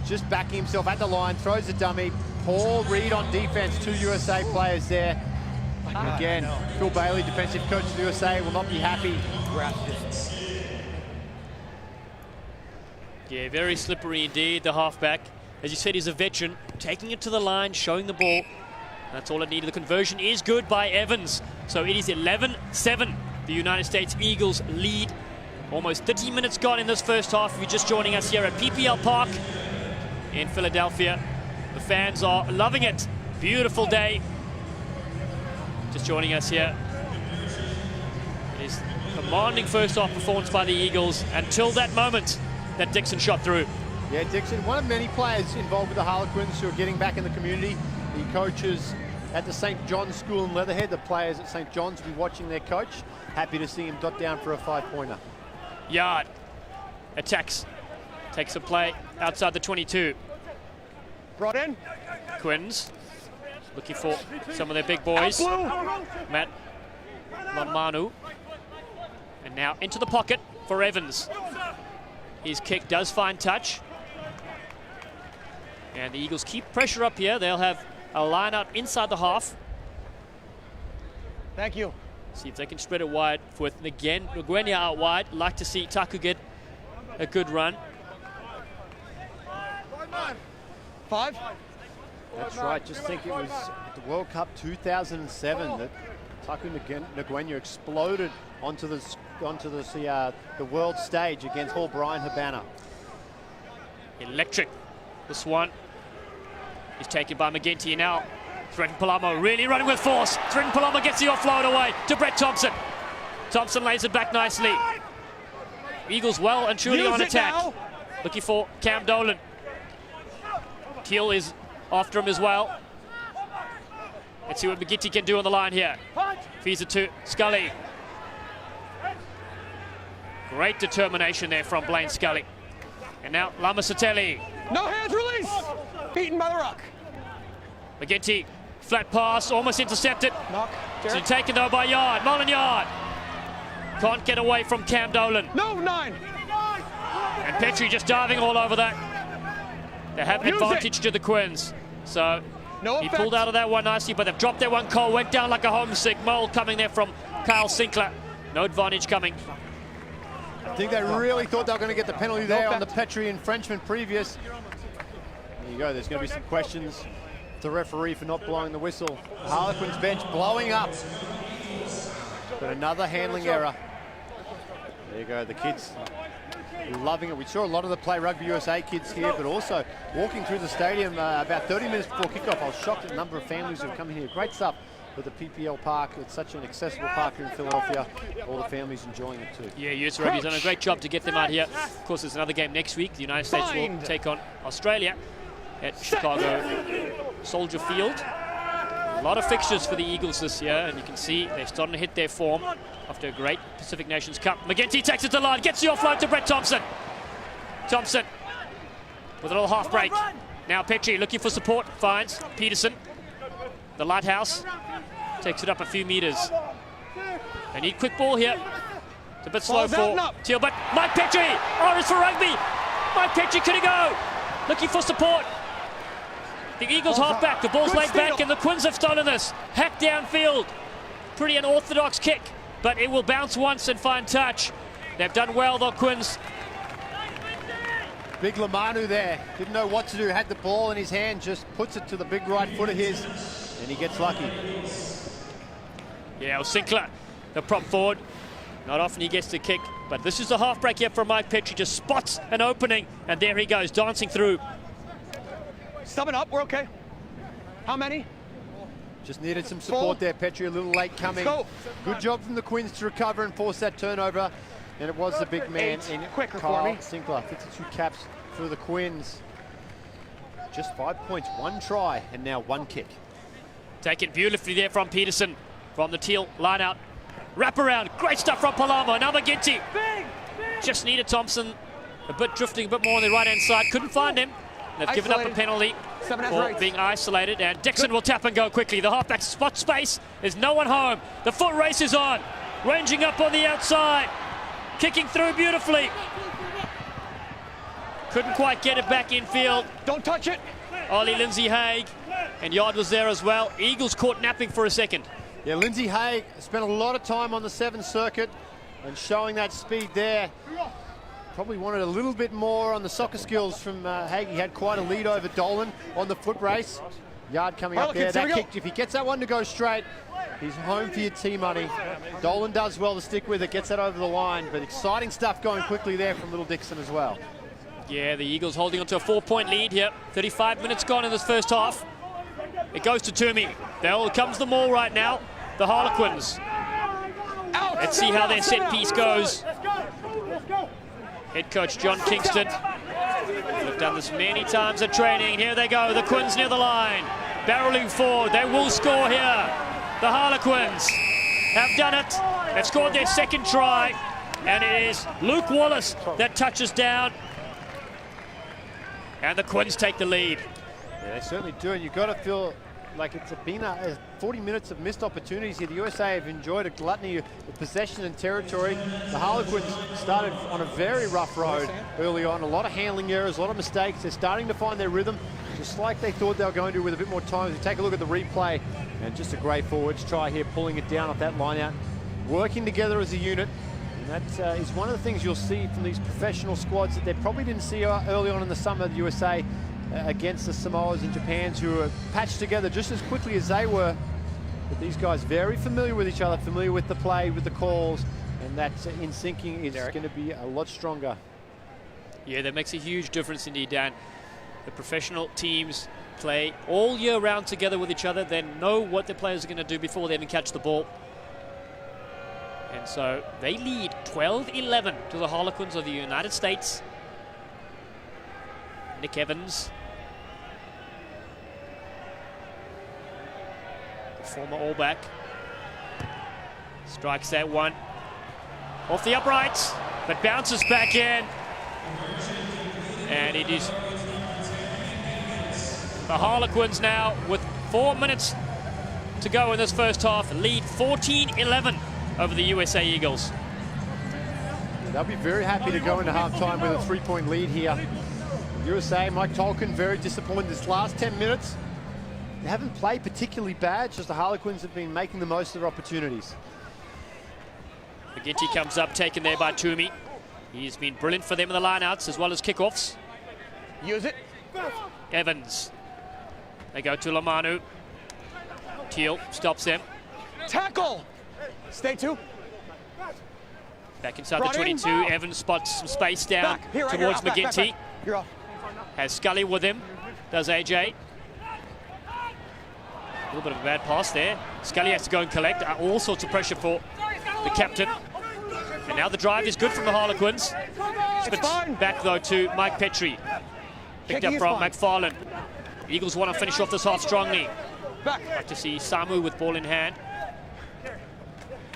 Just backing himself at the line, throws the dummy. Poor read on defense, two USA players there. And again, Phil Bailey, defensive coach of the USA, will not be happy. Yeah, very slippery indeed, the halfback. As you said, he's a veteran, taking it to the line, showing the ball. That's all it needed. The conversion is good by Evans. So it is 11-7. The United States Eagles lead. Almost 30 minutes gone in this first half. If you're just joining us here at PPL Park in Philadelphia. The fans are loving it. Beautiful day. Just joining us here. It is a commanding first half performance by the Eagles until that moment that Dixon shot through. Yeah, Dixon, one of many players involved with the Harlequins who are getting back in the community. He coaches at the St. John's School in Leatherhead. The players at St. John's will be watching their coach. Happy to see him dot down for a 5-pointer. Yard attacks, takes a play outside the 22. Brought in. Quins looking for some of their big boys. Matt Lamanu. And now into the pocket for Evans. His kick does find touch. And the Eagles keep pressure up here. They'll have a line out inside the half. Thank you. See if they can spread it wide with Nguenia out wide. Like to see Taku get a good run. 5. That's right. Just think it was at the World Cup 2007 that Taku Nguenia exploded onto the world stage against Hall Brian Habana. Electric. This one is taken by McGinty now. Threaten Palamo really running with force. Threaten Palamo gets the offload away to Brett Thompson. Thompson lays it back nicely. Eagles well and truly on attack. Now. Looking for Cam Dolan. Teal is after him as well. Let's see what McGinty can do on the line here. Feeds it to Scully. Great determination there from Blaine Scully. And now Lamasatelli. No hands, release. Beaten by the ruck. McGinty, flat pass, almost intercepted. Knock. So taken though by Yard, Mullen Yard. Can't get away from Cam Dolan. No, 9. And Petrie just diving all over that. They have advantage to the Quins. So No he effect. pulled out of that one nicely, but they've dropped that one. Cole went down like a homesick mole coming there from Kyle Sinclair. No advantage coming. I think they really thought they were going to get the penalty there on the Petrie infringement previous. There you go. There's going to be some questions to the referee for not blowing the whistle. Harlequins bench blowing up. But another handling error. There you go. The kids loving it. We saw a lot of the Play Rugby USA kids here, but also walking through the stadium about 30 minutes before kickoff. I was shocked at the number of families who have come in here. Great stuff with the PPL Park. It's such an accessible park here in Philadelphia. All the families enjoying it too. Yeah, US Rugby's done a great job to get them out here. Of course, there's another game next week. The United States will take on Australia at Chicago Soldier Field. A lot of fixtures for the Eagles this year, and you can see they're starting to hit their form after a great Pacific Nations Cup. McGinty takes it to the line, gets the offload to Brett Thompson. Thompson with a little half break. Now Petrie looking for support, finds Peterson. The Lighthouse takes it up a few meters. They need quick ball here. It's a bit slow for Teal, but Mike Petrie, Orange for Rugby. Mike Petrie, could he go? Looking for support. The Eagles halfback, the ball's laid back, and the Quins have stolen this. Hack downfield. Pretty unorthodox kick, but it will bounce once and find touch. They've done well, the Quins. Big Lamanu there. Didn't know what to do. Had the ball in his hand, just puts it to the big right foot of his, and he gets lucky. Yeah, well, Sinclair, the prop forward. Not often he gets the kick, but this is the half break here from Mike Petrie. Just spots an opening, and there he goes, dancing through. Stubbing up, we're okay. How many? Just needed some support there, Petrie, a little late coming. Let's go. Good job from the Quins to recover and force that turnover. And it was the big man in quicker Kyle for me. Sinclair. 52 caps for the Quins. just 5 points, 1 try, and now 1 kick. Taken beautifully there from Peterson from the Teal line out. Wrap around, great stuff from Palamo. Now McGinty. Just needed Thompson drifting a bit more on the right-hand side. Couldn't find him. They've given up a penalty for being isolated. And Dixon will tap and go quickly. The halfback spot space. There's no one home. The foot race is on. Ranging up on the outside. Kicking through beautifully. Couldn't quite get it back infield. Don't touch it. Ollie Lindsay Haig. And Yard was there as well. Eagles caught napping for a second. Yeah, Lindsay Haig spent a lot of time on the 7th circuit and showing that speed there. Probably wanted a little bit more on the soccer skills from Haig. He had quite a lead over Dolan on the foot race. Yard coming up there. That kick, if he gets that one to go straight, he's home for your tea money. Dolan does well to stick with it, gets that over the line, but exciting stuff going quickly there from Little Dixon as well. Yeah, the Eagles holding on to a 4-point lead here. 35 minutes gone in this first half. It goes to Toomey. There comes the maul right now. The Harlequins. Let's see how their set piece goes. Head coach John Kingston. They've done this many times at training. Here they go. The Quins near the line. Barreling forward. They will score here. The Harlequins have done it. They've scored their 2nd try. And it is Luke Wallace that touches down. And the Quins take the lead. Yeah, they certainly do, and you've got to feel like it's been 40 minutes of missed opportunities here. The USA have enjoyed a gluttony of possession and territory. The Harlequins started on a very rough road early on. A lot of handling errors, a lot of mistakes. They're starting to find their rhythm, just like they thought they were going to with a bit more time. If you take a look at the replay, and just a great forwards try here, pulling it down off that line out, working together as a unit. And that is one of the things you'll see from these professional squads that they probably didn't see early on in the summer of the USA against the Samoas and Japans, who were patched together just as quickly as they were. But these guys very familiar with each other, familiar with the play, with the calls, and that in syncing is going to be a lot stronger. Yeah, that makes a huge difference indeed, Dan. The professional teams play all year round together with each other. They know what the players are going to do before they even catch the ball. And so they lead 12-11 to the Harlequins of the United States. Nick Evans, the former All Black, strikes that one off the uprights, but bounces back in. And it is the Harlequins now with 4 minutes to go in this first half, lead 14-11 over the USA Eagles. They'll be very happy to go into halftime with a 3-point lead here. USA, Mike Tolkien, very disappointed this last 10 minutes. They haven't played particularly bad, just the Harlequins have been making the most of their opportunities. McGinty comes up, taken there by Toomey. He's been brilliant for them in the lineouts as well as kickoffs. Use it. Evans. They go to Lamanu. Teal stops them. Tackle. Stay 2. Back inside the 22. Evans spots some space down towards McGinty. You're off. Has Scully with him. Does AJ. A little bit of a bad pass there. Scully has to go and collect. All sorts of pressure for the captain. And now the drive is good from the Harlequins. Spits back though to Mike Petrie. Picked up from McFarlane. Eagles want to finish off this half strongly. Like to see Samu with ball in hand.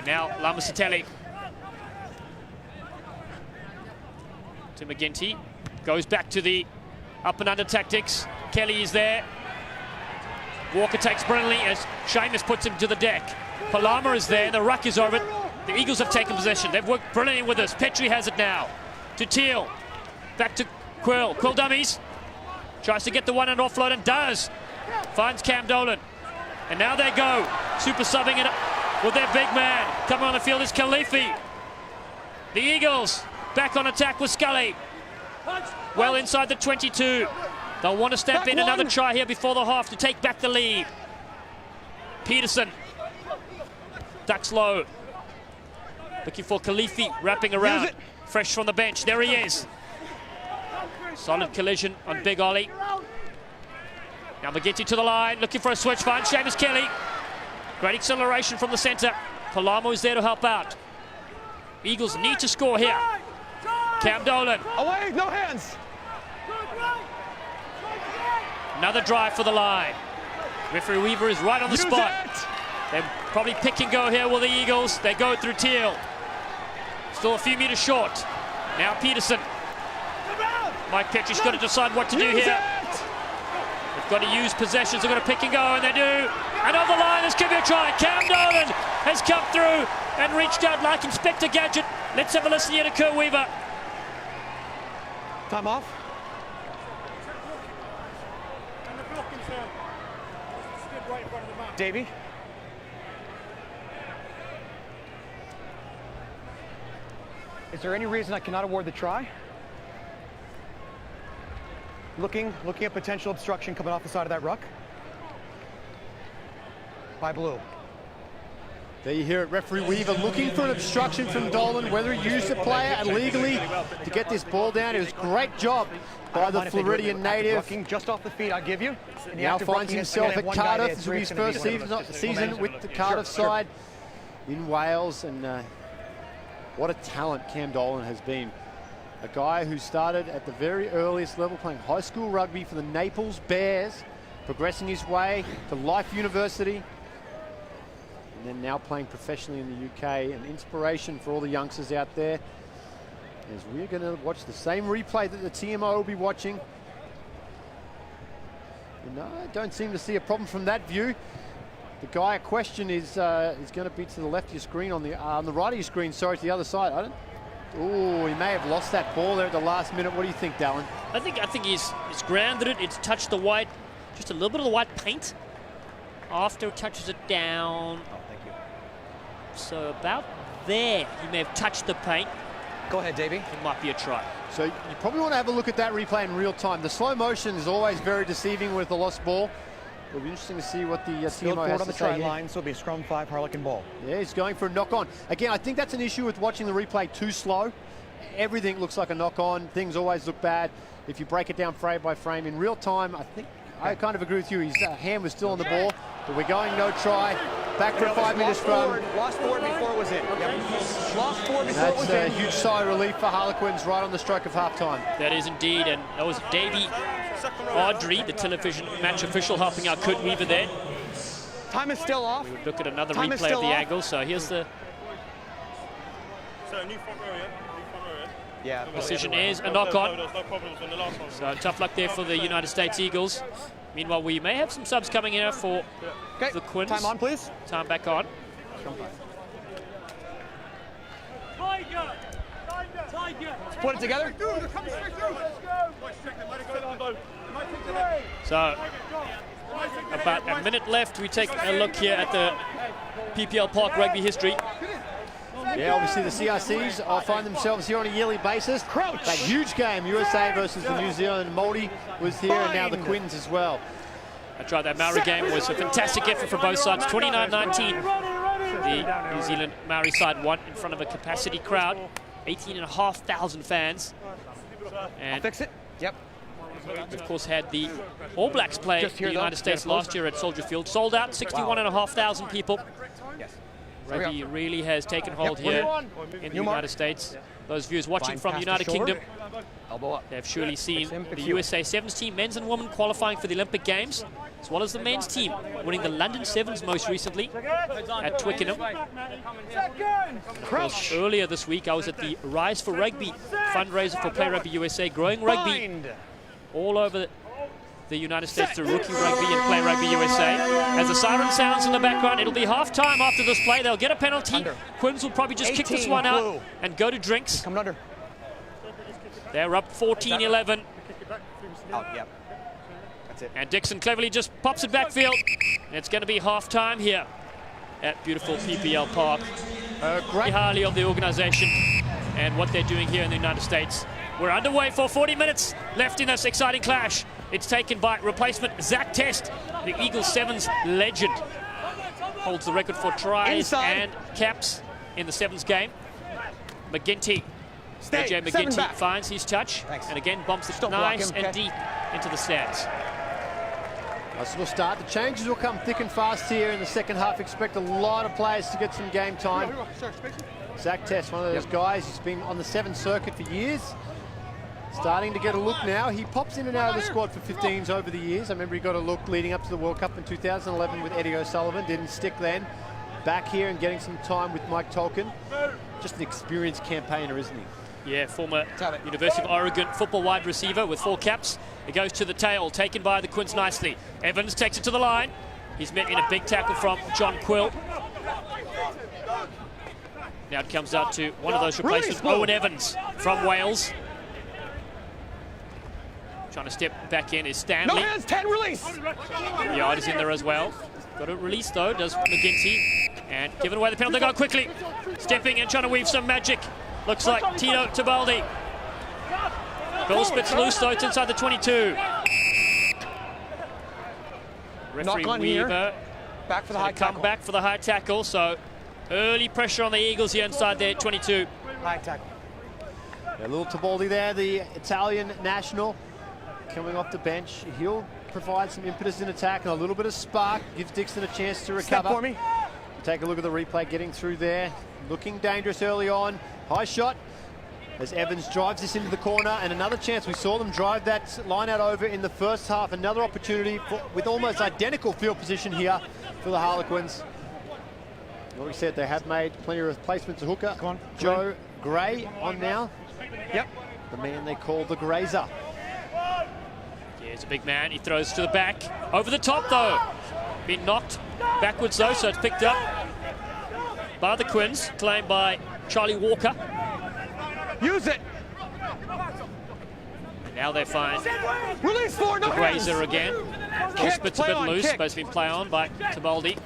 Now Lamasatelli. To McGinty. Goes back to the up and under tactics. Kelly is there. Walker takes brilliantly as Seamus puts him to the deck. Palama is there. The ruck is over. The Eagles have taken possession. They've worked brilliantly with us. Petrie has it now. To Teal. Back to Quill. Quill dummies. Tries to get the one and offload and does. Finds Cam Dolan. And now they go. Super subbing it with their big man. Coming on the field is Khalifi. The Eagles back on attack with Scully. Well inside the 22. They'll want to step in another try here before the half to take back the lead. Peterson. Ducks low. Looking for Khalifi wrapping around. Fresh from the bench. There he is. Solid collision on Big Ollie. Now McGinty to the line. Looking for a switch. Finds Seamus Kelly. Great acceleration from the centre. Palamo is there to help out. Eagles need to score here. Cam Dolan. Away, no hands. Another drive for the line. Referee Weaver is right on the spot. They're probably pick and go here with the Eagles. They go through Teal. Still a few meters short. Now Peterson. Mike Petry's got to decide what to do here. They've got to use possessions. They've got to pick and go, and they do. And on the line, this could be a try. Cam Nolan has come through and reached out like Inspector Gadget. Let's have a listen here to Kurt Weaver. Time off. Davey. Is there any reason I cannot award the try? Looking at potential obstruction coming off the side of that ruck. By blue. There you hear it, referee Weaver looking for an obstruction from Dolan, whether he used the player illegally to get this ball down. It was a great job by the Floridian native. Just off the feet, I'll give you. Now finds himself at Cardiff. This will be his first season with the Cardiff side in Wales. And what a talent Cam Dolan has been. A guy who started at the very earliest level playing high school rugby for the Naples Bears, progressing his way to Life University, and then now playing professionally in the UK. An inspiration for all the youngsters out there, as we're going to watch the same replay that the TMO will be watching. And I don't seem to see a problem from that view. The guy at question is going to be to the left of your screen, on the right of your screen, sorry, to the other side. Oh, he may have lost that ball there at the last minute. What do you think, Dallin? I think he's grounded it. It's touched the white, just a little bit of the white paint. After it touches it down. Oh, thank you. So about there, he may have touched the paint. Go ahead, Davey. It might be a try. So you probably want to have a look at that replay in real time. The slow motion is always very deceiving with the lost ball. It'll be interesting to see what the TMO has on to the say try here. line, so it'll be a scrum 5 Harlequin ball. Yeah, he's going for a knock-on. Again, I think that's an issue with watching the replay too slow. Everything looks like a knock-on. Things always look bad if you break it down frame by frame. In real time, I kind of agree with you. His hand was still on the ball, but we're going no try. Back for a 5-minute scrum. Lost forward before it was in. Yep. Lost forward before it was in. That's a huge sigh of relief for Harlequins right on the stroke of halftime. That is indeed, and that was Davey Audrey, the television match official, helping out Kurt Weaver there. Time is still off. We would look at another replay of the angle. So here's the decision is a knock-on. So tough luck there for the United States Eagles. Meanwhile, we may have some subs coming in for the Quins. Time on, please. Time back on. Put it together. So about a minute left. We take a look here at the PPL Park rugby history. Yeah, obviously the CRCs find themselves here on a yearly basis. Crouch. That huge game, USA versus the New Zealand Māori, was here, and now the Quins as well. That's right, that Maori game was a fantastic effort for both sides. 29-19. The New Zealand Maori side won in front of a capacity crowd. 18,500 fans. And Fix it. Yep. we, of course, had the All Blacks play the United States last year at Soldier Field. Sold out, 61,500 people. Yes. Rugby really has taken hold here in the United States. Those viewers watching from the United Kingdom, they've surely seen the USA Sevens team, men's and women, qualifying for the Olympic Games, as well as the men's team, winning the London Sevens most recently at Twickenham. Of course, earlier this week, I was at the Rise for Rugby fundraiser for Play Rugby USA, growing rugby all over the United States through Rookie Rugby and Play Rugby USA. As the siren sounds in the background, it'll be half-time after this play. They'll get a penalty. Quins will probably just kick this one out and go to drinks. Coming under. They're up 14-11. Out, yep. That's it. And Dixon cleverly just pops it backfield. And it's going to be half-time here at beautiful PPL Park. Great highly of the organization and what they're doing here in the United States. We're underway for 40 minutes left in this exciting clash. It's taken by replacement Zach Test, the Eagles Sevens legend. Holds the record for tries and caps in the Sevens game. McGinty, AJ McGinty finds his touch and again bumps it nice and deep into the stands. Nice little start. The changes will come thick and fast here in the second half. Expect a lot of players to get some game time. Zach Test, one of those guys who's been on the Sevens circuit for years. starting to get a look now. He pops in and out of the squad for 15s over the years. I remember he got a look leading up to the World Cup in 2011 with Eddie O'Sullivan. Didn't stick then. Back here and getting some time with Mike Tolkien. Just an experienced campaigner, isn't he? Yeah, former University of Oregon football wide receiver with 4 caps. It goes to the tail, taken by the Quins nicely. Evans takes it to the line. He's met in a big tackle from John Quill. Now it comes out to one of those replacements, Owen Evans from Wales. Trying to step back in is Stanley. No hands, 10, release! Yard is in there as well. Got a release though, does McGinty. And giving away the penalty, they go quickly. Stepping and trying to weave some magic. Looks like Tino Tibaldi. Ball spits loose though, it's inside the 22. Referee Weaver here. Back for the high tackle. Come back for the high tackle, so early pressure on the Eagles here inside their 22. High tackle. A little Tibaldi there, the Italian national, coming off the bench. He'll provide some impetus in attack and a little bit of spark. Gives Dixon a chance to recover. Step for me. Take a look at the replay, getting through there. Looking dangerous early on. High shot as Evans drives this into the corner, and another chance. We saw them drive that line out over in the first half. Another opportunity with almost identical field position here for the Harlequins. Like we said, they have made plenty of replacements. A hooker, Come on. Joe Gray on now. Yep. The man they call the Grazer. Yeah, he's a big man. He throws to the back. Over the top, though. Been knocked backwards, though, so it's picked up by the Quins. Claimed by Charlie Walker. Use it. And now they find Release 4, no hands. Grazer again. Kick, Spits a play bit on, loose. kick. Supposed to be play on by Tibaldi.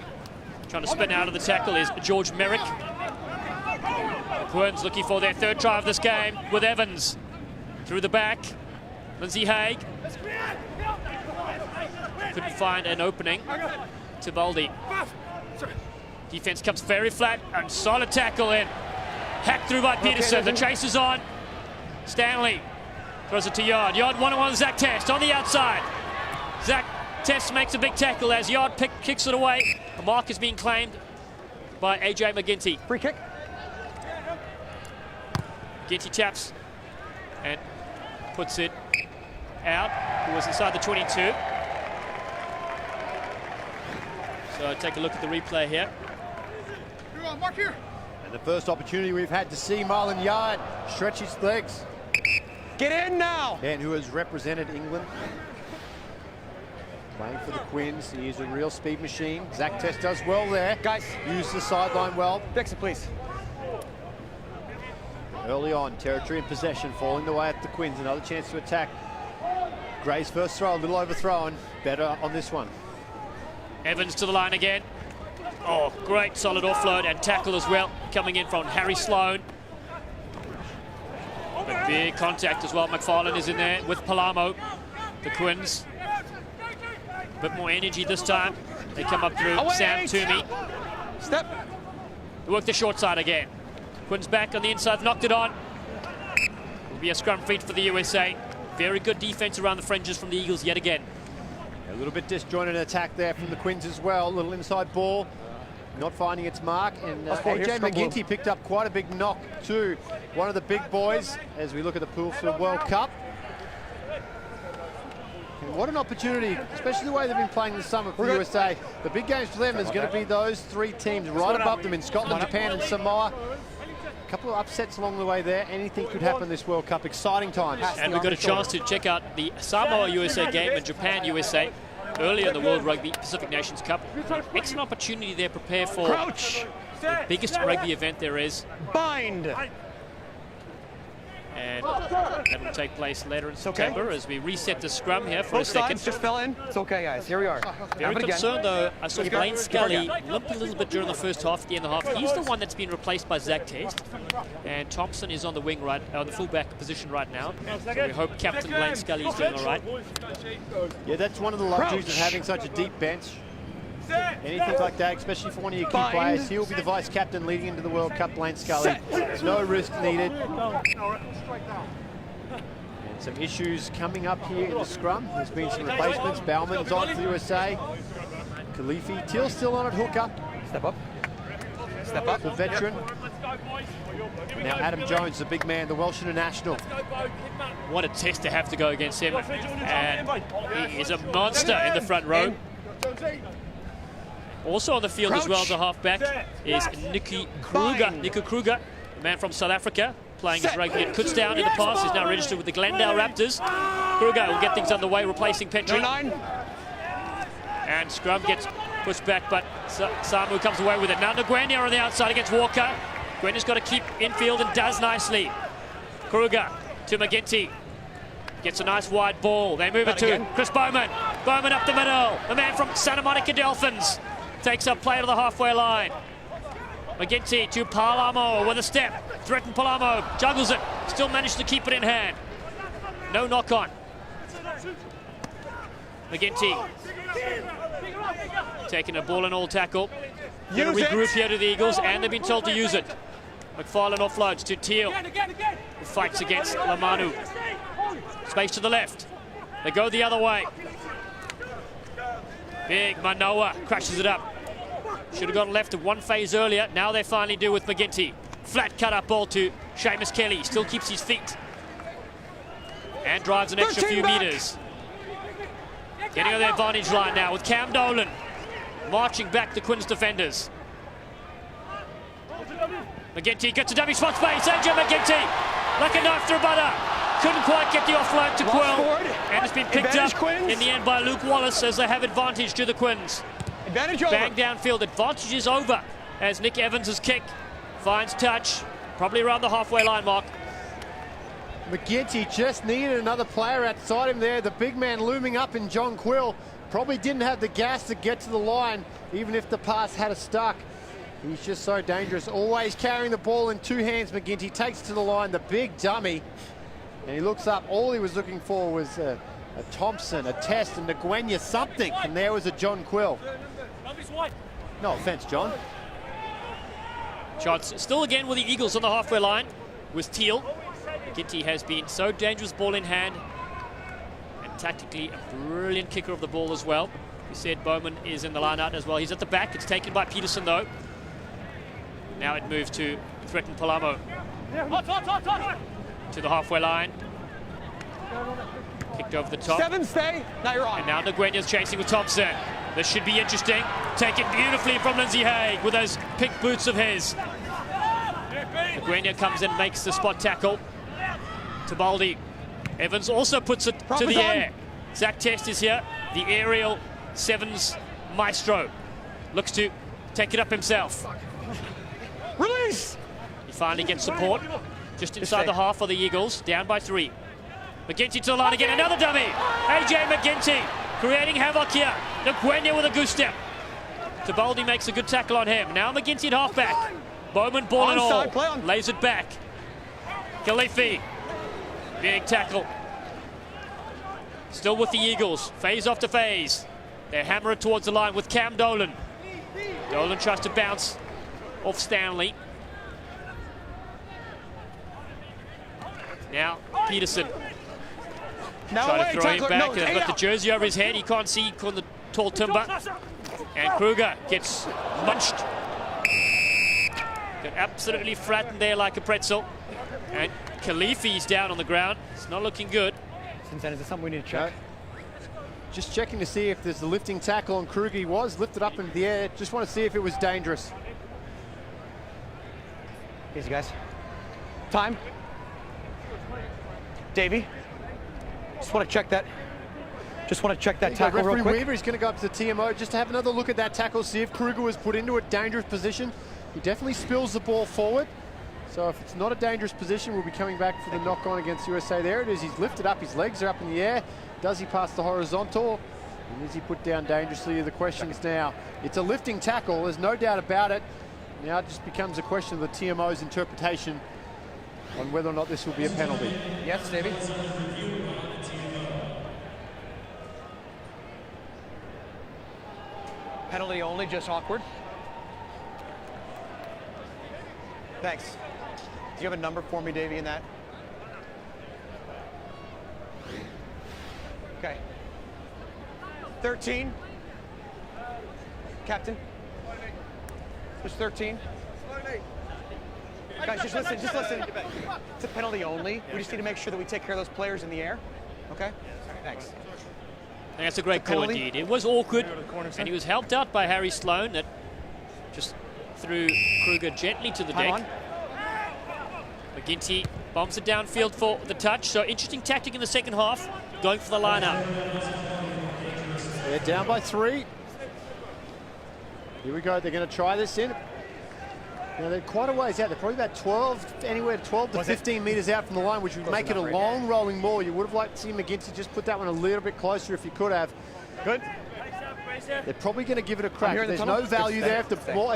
Trying to spin out of the tackle is George Merrick. The Quins looking for their 3rd try of this game with Evans. Through the back. Lindsay Haig. Couldn't find an opening. Tibaldi. Defense comes very flat and solid tackle in. Hacked through by Peterson. The chase is on. Stanley throws it to Yard. Yard one-on-one with Zach Test on the outside. Zach Test makes a big tackle as Yard kicks it away. A mark is being claimed by AJ McGinty. Free kick. McGinty taps and puts it out. It was inside the 22. So take a look at the replay here. Mark here. And the first opportunity we've had to see Marlon Yard stretch his legs. Get in now. And who has represented England. Playing for the Quins. He is a real speed machine. Zach Test does well there. Guys. Used the sideline well. Fix it, please. Early on, territory and possession falling the way at the Quins. Another chance to attack. Gray's first throw, a little overthrown. Better on this one. Evans to the line again. Oh, great solid offload and tackle as well. Coming in from Harry Sloan. But big contact as well. McFarlane is in there with Palamo. The Quins. A bit more energy this time. They come up through Sam Toomey. Step. They work the short side again. Quins back on the inside, knocked it on. Will be a scrum feed for the USA. Very good defense around the fringes from the Eagles yet again. A little bit disjointed attack there from the Quins as well. A little inside ball, not finding its mark. And AJ McGinty picked up quite a big knock too. One of the big boys as we look at the pool for the World Cup. And what an opportunity, especially the way they've been playing this summer for the USA. The big games for them is going to be those 3 teams right above them in Scotland, Japan and Samoa. A couple of upsets along the way there. Anything could happen this World Cup. Exciting times. And we got a chance to check out the Samoa USA game and Japan USA earlier in the World Rugby Pacific Nations Cup. Excellent opportunity there, prepare for the biggest rugby event there is. Bind. And that will take place later in September as we reset the scrum here for a second. Sides just fell in. It's okay, guys. Here we are. Very concerned, though. I saw Blaine Scully limp a little bit during the first half, at the end of the half. He's the one that's been replaced by Zach Test. And Thompson is on the wing on the fullback position right now. So we hope Captain Blaine Scully is doing all right. Yeah, that's one of the luxuries of having such a deep bench. Anything like that, especially for one of your key players. He'll be the vice captain leading into the World Cup, Blaine Scully. No risk needed. And some issues coming up here in the scrum. There's been some replacements. Bauman's on for the USA. Khalifi, Till still on at hooker. Step up. Step up. The veteran. Now Adam Jones, the big man, the Welsh international. What a test to have to go against him. And he is a monster in the front row. Also on the field as well as a halfback is Nico Kruger, the man from South Africa, playing his rugby at Kutztown in the past. He's now registered with the Glendale Raptors. Kruger will get things underway, replacing Petrie. And scrum gets pushed back, but Samu comes away with it. Now Nguenia on the outside against Walker. Nguenia's got to keep infield and does nicely. Kruger to McGinty. Gets a nice wide ball. They move it to Chris Bowman. Bowman up the middle. The man from Santa Monica Dolphins takes up play to the halfway line. McGinty to Palamo with a step. Threatened Palamo. Juggles it. Still managed to keep it in hand. No knock on. McGinty taking a ball and all tackle. Going to regroup here to the Eagles, and they've been told to use it. McFarlane offloads to Teal, who fights against Lamanu. Space to the left. They go the other way. Big Manoa crashes it up. Should have gone left at one phase earlier. Now they finally do with McGinty. Flat cut-up ball to Seamus Kelly. Still keeps his feet. And drives an extra few meters. Getting on the advantage line now with Cam Dolan. Marching back the Quins defenders. McGinty gets a dummy spot space. AJ McGinty, like a knife through butter. Couldn't quite get the offload to Quill. And it's been picked up in the end by Luke Wallace as they have advantage to the Quins. Advantage over. Bang downfield, advantage is over as Nick Evans' kick finds touch, probably around the halfway line mark. McGinty just needed another player outside him there. The big man looming up in John Quill. Probably didn't have the gas to get to the line, even if the pass had it stuck. He's just so dangerous. Always carrying the ball in two hands, McGinty takes it to the line, the big dummy. And he looks up. All he was looking for was a Thompson, a Test, and Nguenia something. And there was a John Quill. No offense, John. Shots still again with the Eagles on the halfway line with Teal. McGinty has been so dangerous, ball in hand. Tactically a brilliant kicker of the ball as well. We said Bowman is in the line out as well. He's at the back. It's taken by Peterson though. Now it moves to threaten Palamo. To the halfway line. Kicked over the top. Seven, stay. Now you're on. And now Nguenia's chasing with Thompson. This should be interesting. Taken beautifully from Lindsay Haig with those pink boots of his. Nguenia comes in, makes the spot tackle. Tabaldi. Evans also puts it to the air. Zach Test is here, the aerial sevens maestro. Looks to take it up himself. Release! He finally gets support. Just inside the half of the Eagles, down by 3. McGinty to the line again, another dummy. AJ McGinty creating havoc here. Nguenia with a goose step. Tabaldi makes a good tackle on him. Now McGinty at halfback. Bowman ball and all. Lays it back. Khalifi. Big tackle. Still with the Eagles, phase after phase. They hammer it towards the line with Cam Dolan. Dolan tries to bounce off Stanley. Now Peterson. Trying to throw him back, and they've got the jersey over his head. He can't see on the tall timber. And Kruger gets munched. Got absolutely flattened there like a pretzel. And Khalifi's down on the ground. It's not looking good. Is there something we need to check? Just checking to see if there's the lifting tackle on Kruger. He was lifted up into the air. Just want to see if it was dangerous. Easy, guys. Time. Davey. Just want to check that. Just want to check that tackle real quick. Weaver is going to go up to the TMO just to have another look at that tackle, see if Kruger was put into a dangerous position. He definitely spills the ball forward. So if it's not a dangerous position, we'll be coming back for the knock-on against USA. There it is. He's lifted up. His legs are up in the air. Does he pass the horizontal? And is he put down dangerously? The question's now. It's a lifting tackle. There's no doubt about it. Now it just becomes a question of the TMO's interpretation on whether or not this will be a penalty. Yes, Davey. Penalty only, just awkward. Thanks. Do you have a number for me, Davey, in that? Okay. 13. Captain. There's 13. Guys, just listen, just listen. It's a penalty only. We just need to make sure that we take care of those players in the air. Okay? Thanks. I think that's a great call indeed. It was awkward, and he was helped out by Harry Sloan that just threw Kruger gently to the deck. McGinty bombs it downfield for the touch. So interesting tactic in the second half, going for the line-out. They're down by 3. Here we go. They're going to try this in. Now they're quite a ways out. They're probably about 12, anywhere 12 to 15 metres out from the line, which would make it a long rolling ball. You would have liked to see McGinty just put that one a little bit closer if you could have. Good. They're probably going to give it a crack. There's no value there. If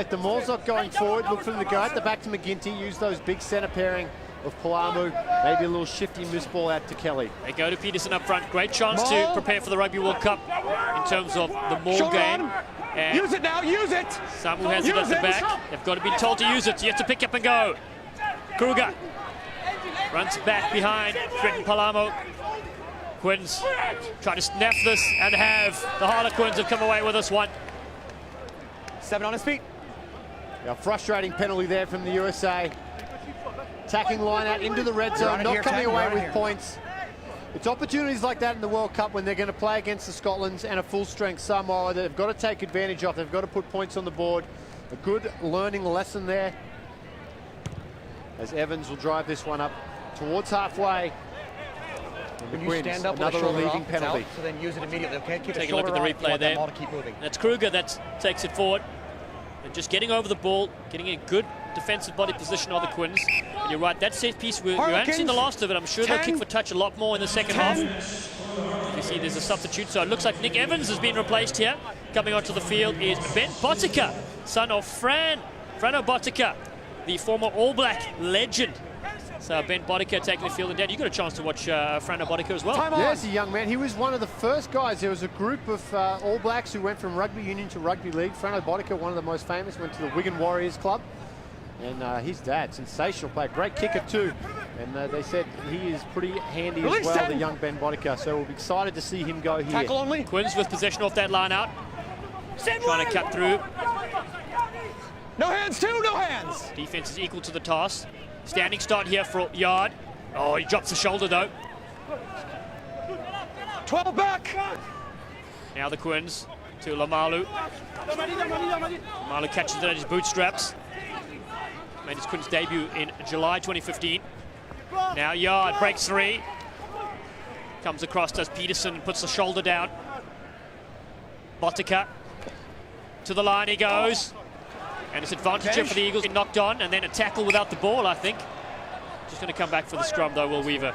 the ball's not going forward, look for them to go at the back to McGinty. Use those big centre pairing of Palamu. Maybe a little shifty miss ball out to Kelly. They go to Peterson up front. Great chance to prepare for the Rugby World Cup in terms of the maul game. And use it now, use it! Samu has it at the back. They've got to be told to use it. So you have to pick up and go. Kruger runs back behind Trenton Palamo. Quins try to snap this and have the Harlequins have come away with this one. 7 on his feet. A frustrating penalty there from the USA. Attacking line out into the red zone, not coming away with points. It's opportunities like that in the World Cup when they're going to play against the Scotlands and a full-strength Samoa that they've got to take advantage of. They've got to put points on the board. A good learning lesson there, as Evans will drive this one up towards halfway. When you stand up with another relieving penalty. Out, so then use it immediately, okay? Keep Take a look at the replay there. To keep moving. That's Kruger that takes it forward. And just getting over the ball, getting a good defensive body position of the Quins. And you're right, that set piece, we haven't seen the last of it. I'm sure they'll kick for touch a lot more in the second half. You see there's a substitute, so it looks like Nick Evans has been replaced here. Coming onto the field is Ben Botica, son of Frano Botica, the former All Black legend. So Ben Botica taking the field, and Dan, you got a chance to watch Frano Botica as well. Yes, a young man. He was one of the first guys. There was a group of All Blacks who went from rugby union to rugby league. Frano Botica, one of the most famous, went to the Wigan Warriors club. And his dad, sensational player, great kicker too. And they said he is pretty handy as well, the young Ben Botica. So we'll be excited to see him go here. Tackle only. Quins with possession off that line out. Trying to cut through. No hands, too, no hands. Defense is equal to the toss. Standing start here for Yard. Oh, he drops the shoulder though. 12 back. Now the Quins to Lamalu. Lamalu catches it at his bootstraps. Made his Quins debut in July 2015. Now Yard breaks 3. Comes across, does Peterson, puts the shoulder down. Botica to the line he goes. And it's advantage here for the Eagles. Knocked on, and then a tackle without the ball, I think. Just going to come back for the scrum, though, Will Weaver.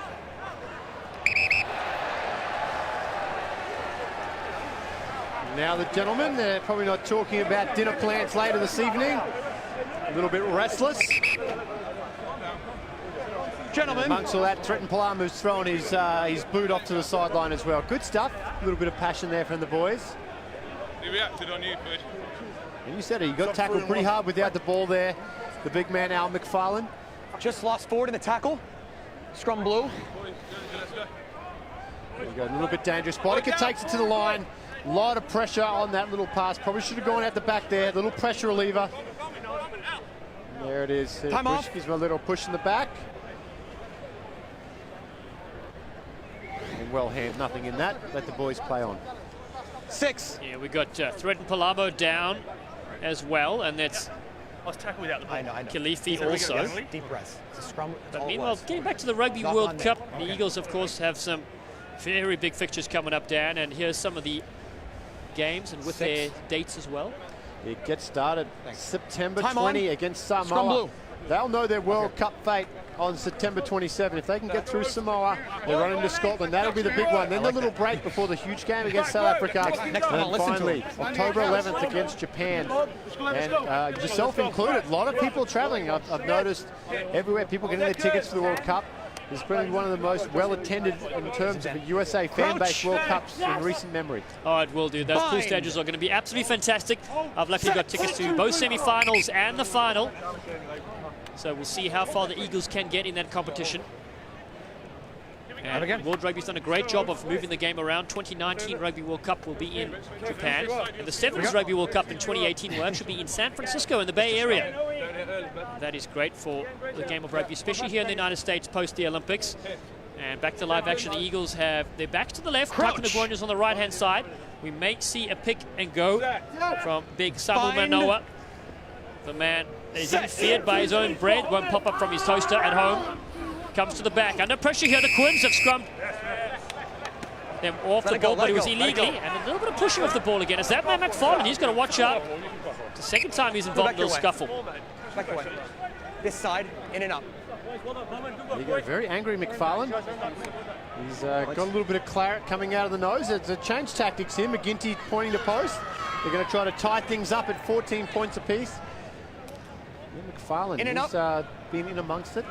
Now the gentlemen, they're probably not talking about dinner plans later this evening. A little bit restless. Gentlemen. And amongst all that, Trenton Palamu's thrown his boot off to the sideline as well. Good stuff. A little bit of passion there from the boys. He reacted on you, Coach. And you said it, he got tackled pretty hard without the ball there. The big man, Al McFarlane. Just lost forward in the tackle. Scrum blue. There you go, a little bit dangerous. Botica takes it to the line. A lot of pressure on that little pass. Probably should have gone out the back there. Little pressure reliever. And there it is. Time off. Gives him a little push in the back. And well hand, nothing in that. Let the boys play on. 6. Yeah, we got Threaten Palamo down as well, and that's I was tackled without the ball. I know. Khalifi also. Deep breaths. It's a scrum. But meanwhile, getting back to the Rugby World Cup, the Eagles, of course, have some very big fixtures coming up, Dan, and here's some of the games and with their dates as well. It gets started September Time 20 on. against Scrum Samoa. blue. They'll know their World Cup fate on September 27. If they can get through Samoa, they run into Scotland. That'll be the big one. Then the little break before the huge game against South Africa. Next one, and listen to finally, him. October 11th against Japan. And yourself included, a lot of people traveling. I've noticed everywhere people getting their tickets for the World Cup. It's probably one of the most well-attended in terms of a USA fan-based World Cups in recent memory. Oh, it will do. Those pool stages are going to be absolutely fantastic. I've luckily got tickets to both semi-finals and the final. So we'll see how far the Eagles can get in that competition. And World Rugby's done a great job of moving the game around. 2019 Rugby World Cup will be in Japan. And the Sevens Rugby World Cup in 2018 will actually be in San Francisco in the Bay Area. That is great for the game of rugby, especially here in the United States post the Olympics. And back to live action, the Eagles have their backs to the left, Taku Nguyen's on the right-hand side. We may see a pick and go from big Samu Manoa. The man that is even feared by his own bread, won't pop up from his toaster at home. Comes to the back, under pressure here, the Quins have scrummed them off the ball, but it was illegally, and a little bit of pushing off the ball again. Is that man McFarlane? He's got to watch out. It's the second time he's involved in a little scuffle. Back away. This side, in and up. There you go, very angry McFarlane. He's got a little bit of claret coming out of the nose. It's a change tactics here. McGinty pointing to post. They're going to try to tie things up at 14 points apiece. Yeah, McFarlane, he's been in amongst it.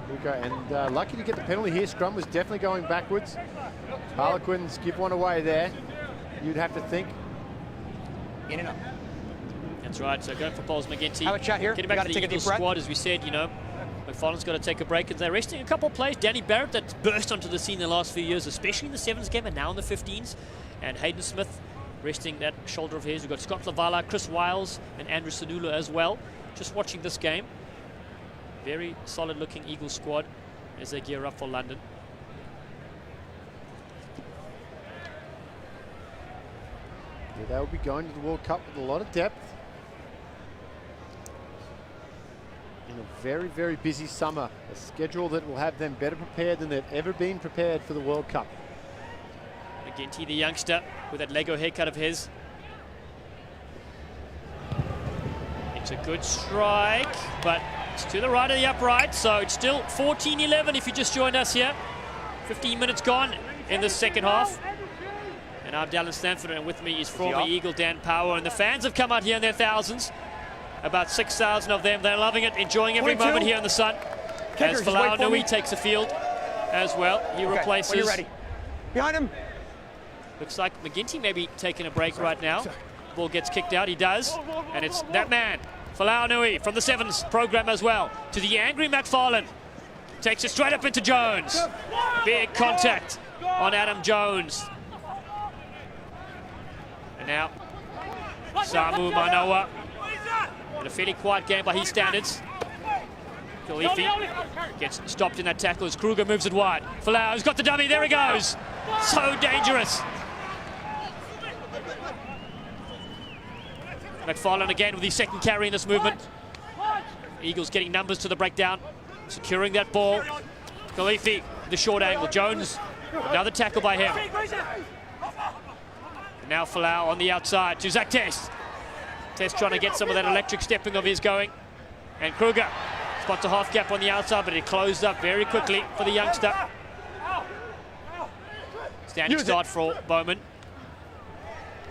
Here we go, and lucky to get the penalty here. Scrum was definitely going backwards. Harlequins give one away there, you'd have to think. In and up. That's right, so going for Bowles McGinty. Have a chat here. Getting back to the Eagles squad, as we said, you know, McFarlane's got to take a break, and they're resting a couple of players. Danny Barrett, that's burst onto the scene in the last few years, especially in the sevens game and now in the 15s. And Hayden Smith resting that shoulder of his. We've got Scott Lavala, Chris Wiles, and Andrew Sanula as well. Just watching this game. Very solid looking Eagles squad as they gear up for London. Yeah, they'll be going to the World Cup with a lot of depth. In a very, very busy summer. A schedule that will have them better prepared than they've ever been prepared for the World Cup. McGinty, the youngster, with that Lego haircut of his. It's a good strike, but it's to the right of the upright, so it's still 14-11 if you just joined us here. 15 minutes gone in the second half. And I'm Dallin Stanford, and with me is former Eagle Dan Power, and the fans have come out here in their thousands. About 6,000 of them. They're loving it, enjoying every moment here in the sun. As Falau Nui takes the field as well. He replaces. When you're ready. Behind him. Looks like McGinty may be taking a break right now. Ball gets kicked out, he does. And it's that man, Falau Nui, from the sevens program as well. To the angry McFarlane. Takes it straight up into Jones. Big contact on Adam Jones. And now, Samu Manoa. In a fairly quiet game by his standards. Khalifi gets stopped in that tackle as Kruger moves it wide. Falau's got the dummy, there he goes. So dangerous. McFarlane again with his second carry in this movement. Eagles getting numbers to the breakdown. Securing that ball. Khalifi, the short angle. Jones, another tackle by him. And now Falau on the outside to Zach Test. Test trying to get some of that electric stepping of his going. And Kruger spots a half gap on the outside, but it closed up very quickly for the youngster. Standing start for Bowman.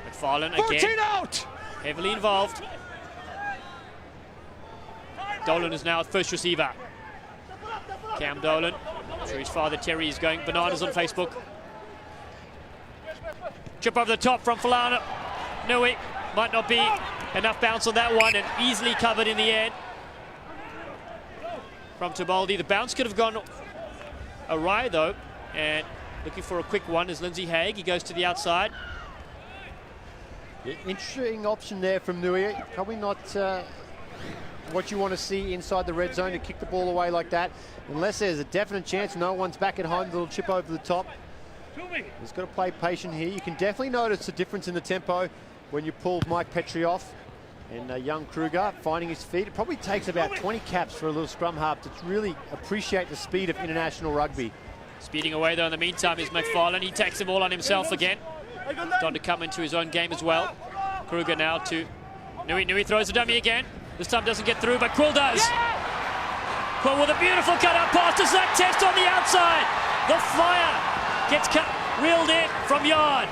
McFarlane again. Out. Heavily involved. Dolan is now first receiver. Cam Dolan. I'm sure his father Terry is going bananas on Facebook. Chip over the top from Falau Nui. Might not be enough bounce on that one, and easily covered in the end from Tibaldi. The bounce could have gone awry though, and looking for a quick one is Lindsay Haig. He goes to the outside. Yeah, interesting option there from Nui. Probably not what you want to see inside the red zone, to kick the ball away like that. Unless there's a definite chance no one's back at home, a little chip over the top. He's got to play patient here. You can definitely notice the difference in the tempo when you pull Mike Petrie off and young Kruger finding his feet. It probably takes about 20 caps for a little scrum half to really appreciate the speed of international rugby. Speeding away though in the meantime is McFarlane. He takes them all on himself again. Starting to come into his own game as well. Kruger now to Nui. Nui throws the dummy again. This time doesn't get through, but Quill does. Quill with a beautiful cut-out pass to Zach Test on the outside. The flyer gets reeled in from yard.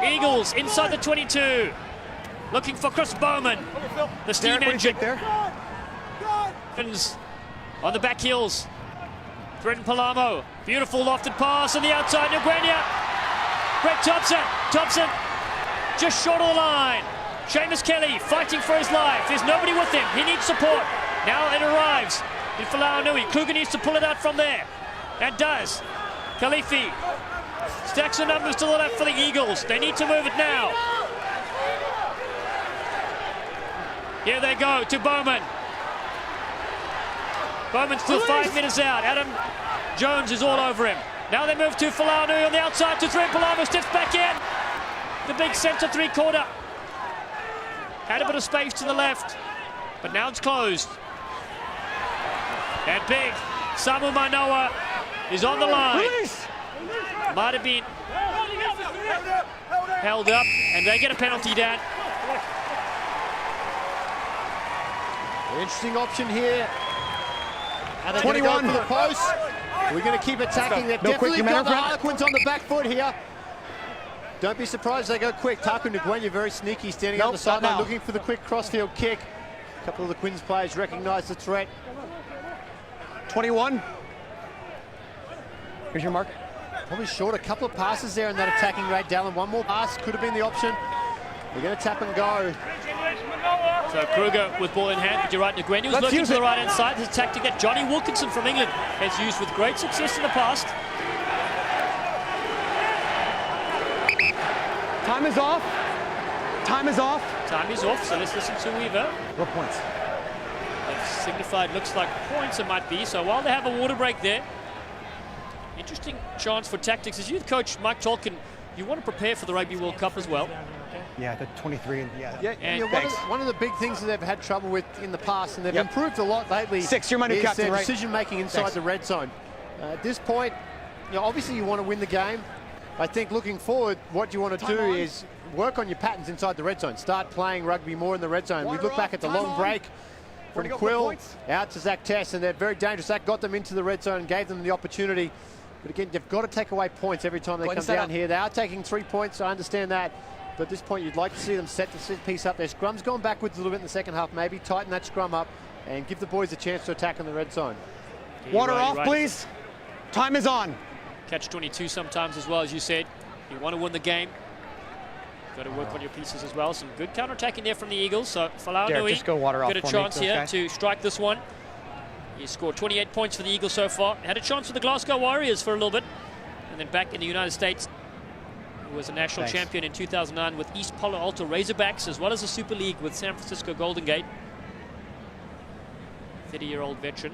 Eagles inside the 22. Looking for Chris Bowman. The steam engine. On the back heels. Threaten Palamo. Beautiful lofted pass on the outside. Nguyen. Greg Thompson. Thompson just short of the line. Seamus Kelly fighting for his life. There's nobody with him. He needs support. Now it arrives in Falau Nui. Kruger needs to pull it out from there. And does. Khalifi stacks the numbers to the left for the Eagles. They need to move it now. Here they go to Bowman. Bowman's still 5 minutes out. Adam Jones is all over him. Now they move to Falau on the outside to Trent Palava, steps back in. The big centre three-quarter. Had a bit of space to the left, but now it's closed. And big Samu Manoa is on the line. Might have been held up, and they get a penalty down. Interesting option here. And they're 21 go for the post. We're going to keep attacking. They've definitely got the Harlequins on the back foot here. Don't be surprised they go quick. Taku Nguyen very sneaky, standing on the sideline looking for the quick crossfield kick. A couple of the Quins players recognise the threat. 21. Here's your mark. Probably short a couple of passes there in that attacking rate. Dallin, one more pass could have been the option. They're going to tap and go. So Kruger with ball in hand, but you're right, Nguyen was looking to the right-hand side. His tactic at Johnny Wilkinson from England has used with great success in the past. Time is off. Time is off. Time is off, so let's listen to Weaver. What points? They've signified, looks like points it might be. So while they have a water break there, interesting chance for tactics. As youth coach Mike Tolkien, you want to prepare for the Rugby World Cup as well. Yeah, the 23 and one of the big things that they've had trouble with in the past, and they've improved a lot lately, you're my new captain, their right? decision-making inside the red zone. At this point, obviously you want to win the game. I think looking forward, what you want to do is work on your patterns inside the red zone. Start playing rugby more in the red zone. We look back at the long break from Quill out to Zach Tess, and they're very dangerous. That got them into the red zone and gave them the opportunity. But again, they've got to take away points every time they come down here. They are taking 3 points, I understand that. But at this point, you'd like to see them set the piece up. Their scrum's gone backwards a little bit in the second half. Maybe tighten that scrum up and give the boys a chance to attack in the red zone. Water off, please. Time is on. Catch 22 sometimes as well, as you said. You want to win the game. Got to work on your pieces as well. Some good counter-attacking there from the Eagles. So Falau Nui got a chance here to strike this one. He scored 28 points for the Eagles so far. Had a chance for the Glasgow Warriors for a little bit. And then back in the United States, he was a national champion in 2009 with East Palo Alto Razorbacks, as well as the Super League with San Francisco Golden Gate. 30-year-old veteran.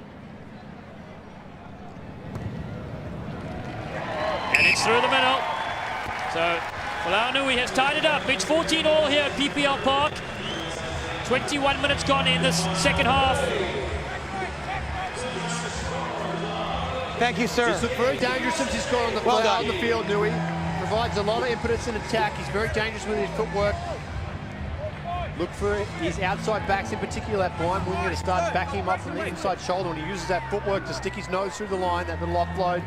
And it's through the middle. So Falau Nui has tied it up. It's 14 all here at PPL Park. 21 minutes gone in this second half. Thank you, sir. He's looked very dangerous since he's gone on the field, Nui. Provides a lot of impetus in attack. He's very dangerous with his footwork. Look for his outside backs, in particular that blind winger, to start backing him up from the inside shoulder, and he uses that footwork to stick his nose through the line, that little offload.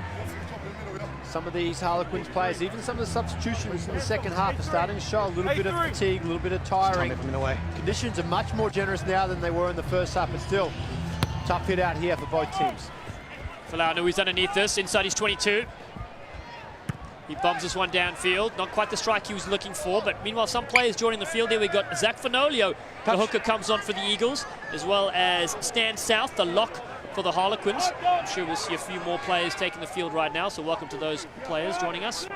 Some of these Harlequins players, even some of the substitutions in the second half, are starting to show a little bit of fatigue, a little bit of tiring. Conditions are much more generous now than they were in the first half, but still, tough hit out here for both teams. Falau Nui's underneath this, inside his 22. He bombs this one downfield. Not quite the strike he was looking for, but meanwhile some players joining the field. There we got Zach Fenolio, the hooker, comes on for the Eagles, as well as Stan South, the lock for the Harlequins. I'm sure we'll see a few more players taking the field right now, so welcome to those players joining us.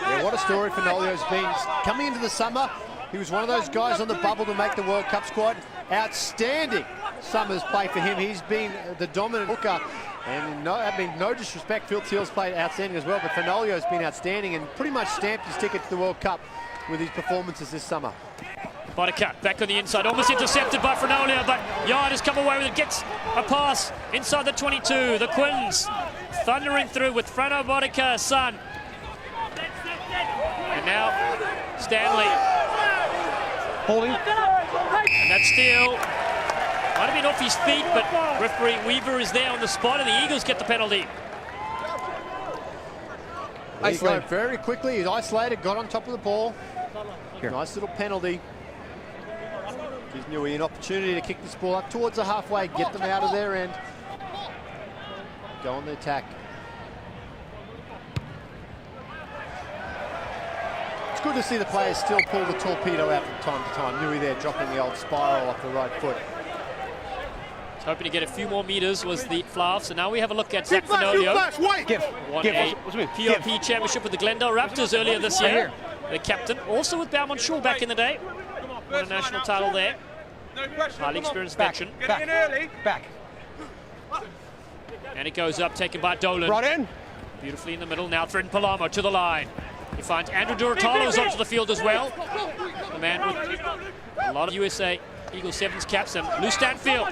Yeah, what a story Fenolio's been. Coming into the summer, he was one of those guys on the bubble to make the World Cup squad. Outstanding summer's play for him. He's been the dominant hooker. And no disrespect, Phil Teal's played outstanding as well, but Fenolio's been outstanding and pretty much stamped his ticket to the World Cup with his performances this summer. Bodicott back on the inside, almost intercepted by Fenolio, but Yard has come away with it, gets a pass inside the 22. The Quins thundering through with Frano Bodicott, son. And now Stanley. Holding. And that steal might have been off his feet, but referee Weaver is there on the spot, and the Eagles get the penalty. He's going very quickly. He's isolated, got on top of the ball. Here. Nice little penalty. Gives Nui an opportunity to kick this ball up towards the halfway, get them out of their end. Go on the attack. It's good to see the players still pull the torpedo out from time to time. Nui there dropping the old spiral off the right foot. Hoping to get a few more meters was the Flav. So now we have a look at Zach Fenolio. Won a POP championship with the Glendale Raptors earlier this year. The captain, also with Beaumont Shaw back in the day. Won a national title there. No pressure. Highly experienced Back, veteran. back, in early. back. And it goes up, taken by Dolan. Brought in. Beautifully in the middle. Now threatened Palamo to the line. He finds Andrew Duratalo's onto the field as well. The man with a lot of USA Eagle Sevens caps. And Lou Stanfield.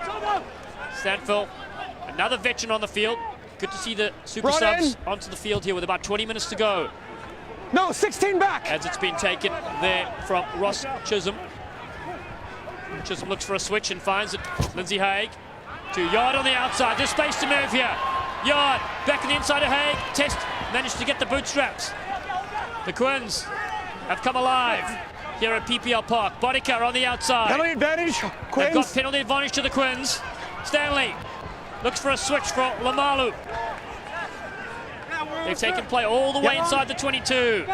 Stanfield, another veteran on the field. Good to see the super subs onto the field here with about 20 minutes to go. No, 16 back. As it's been taken there from Ross Chisholm. Chisholm looks for a switch and finds it. Lindsay Haig to Yard on the outside. There's space to move here. Yard back on the inside of Haig. Test managed to get the bootstraps. The Quins have come alive here at PPL Park. Bodica on the outside. Penalty advantage. Quins. They've got penalty advantage to the Quins. Stanley looks for a switch for Lamalu. They've taken play all the way inside the 22.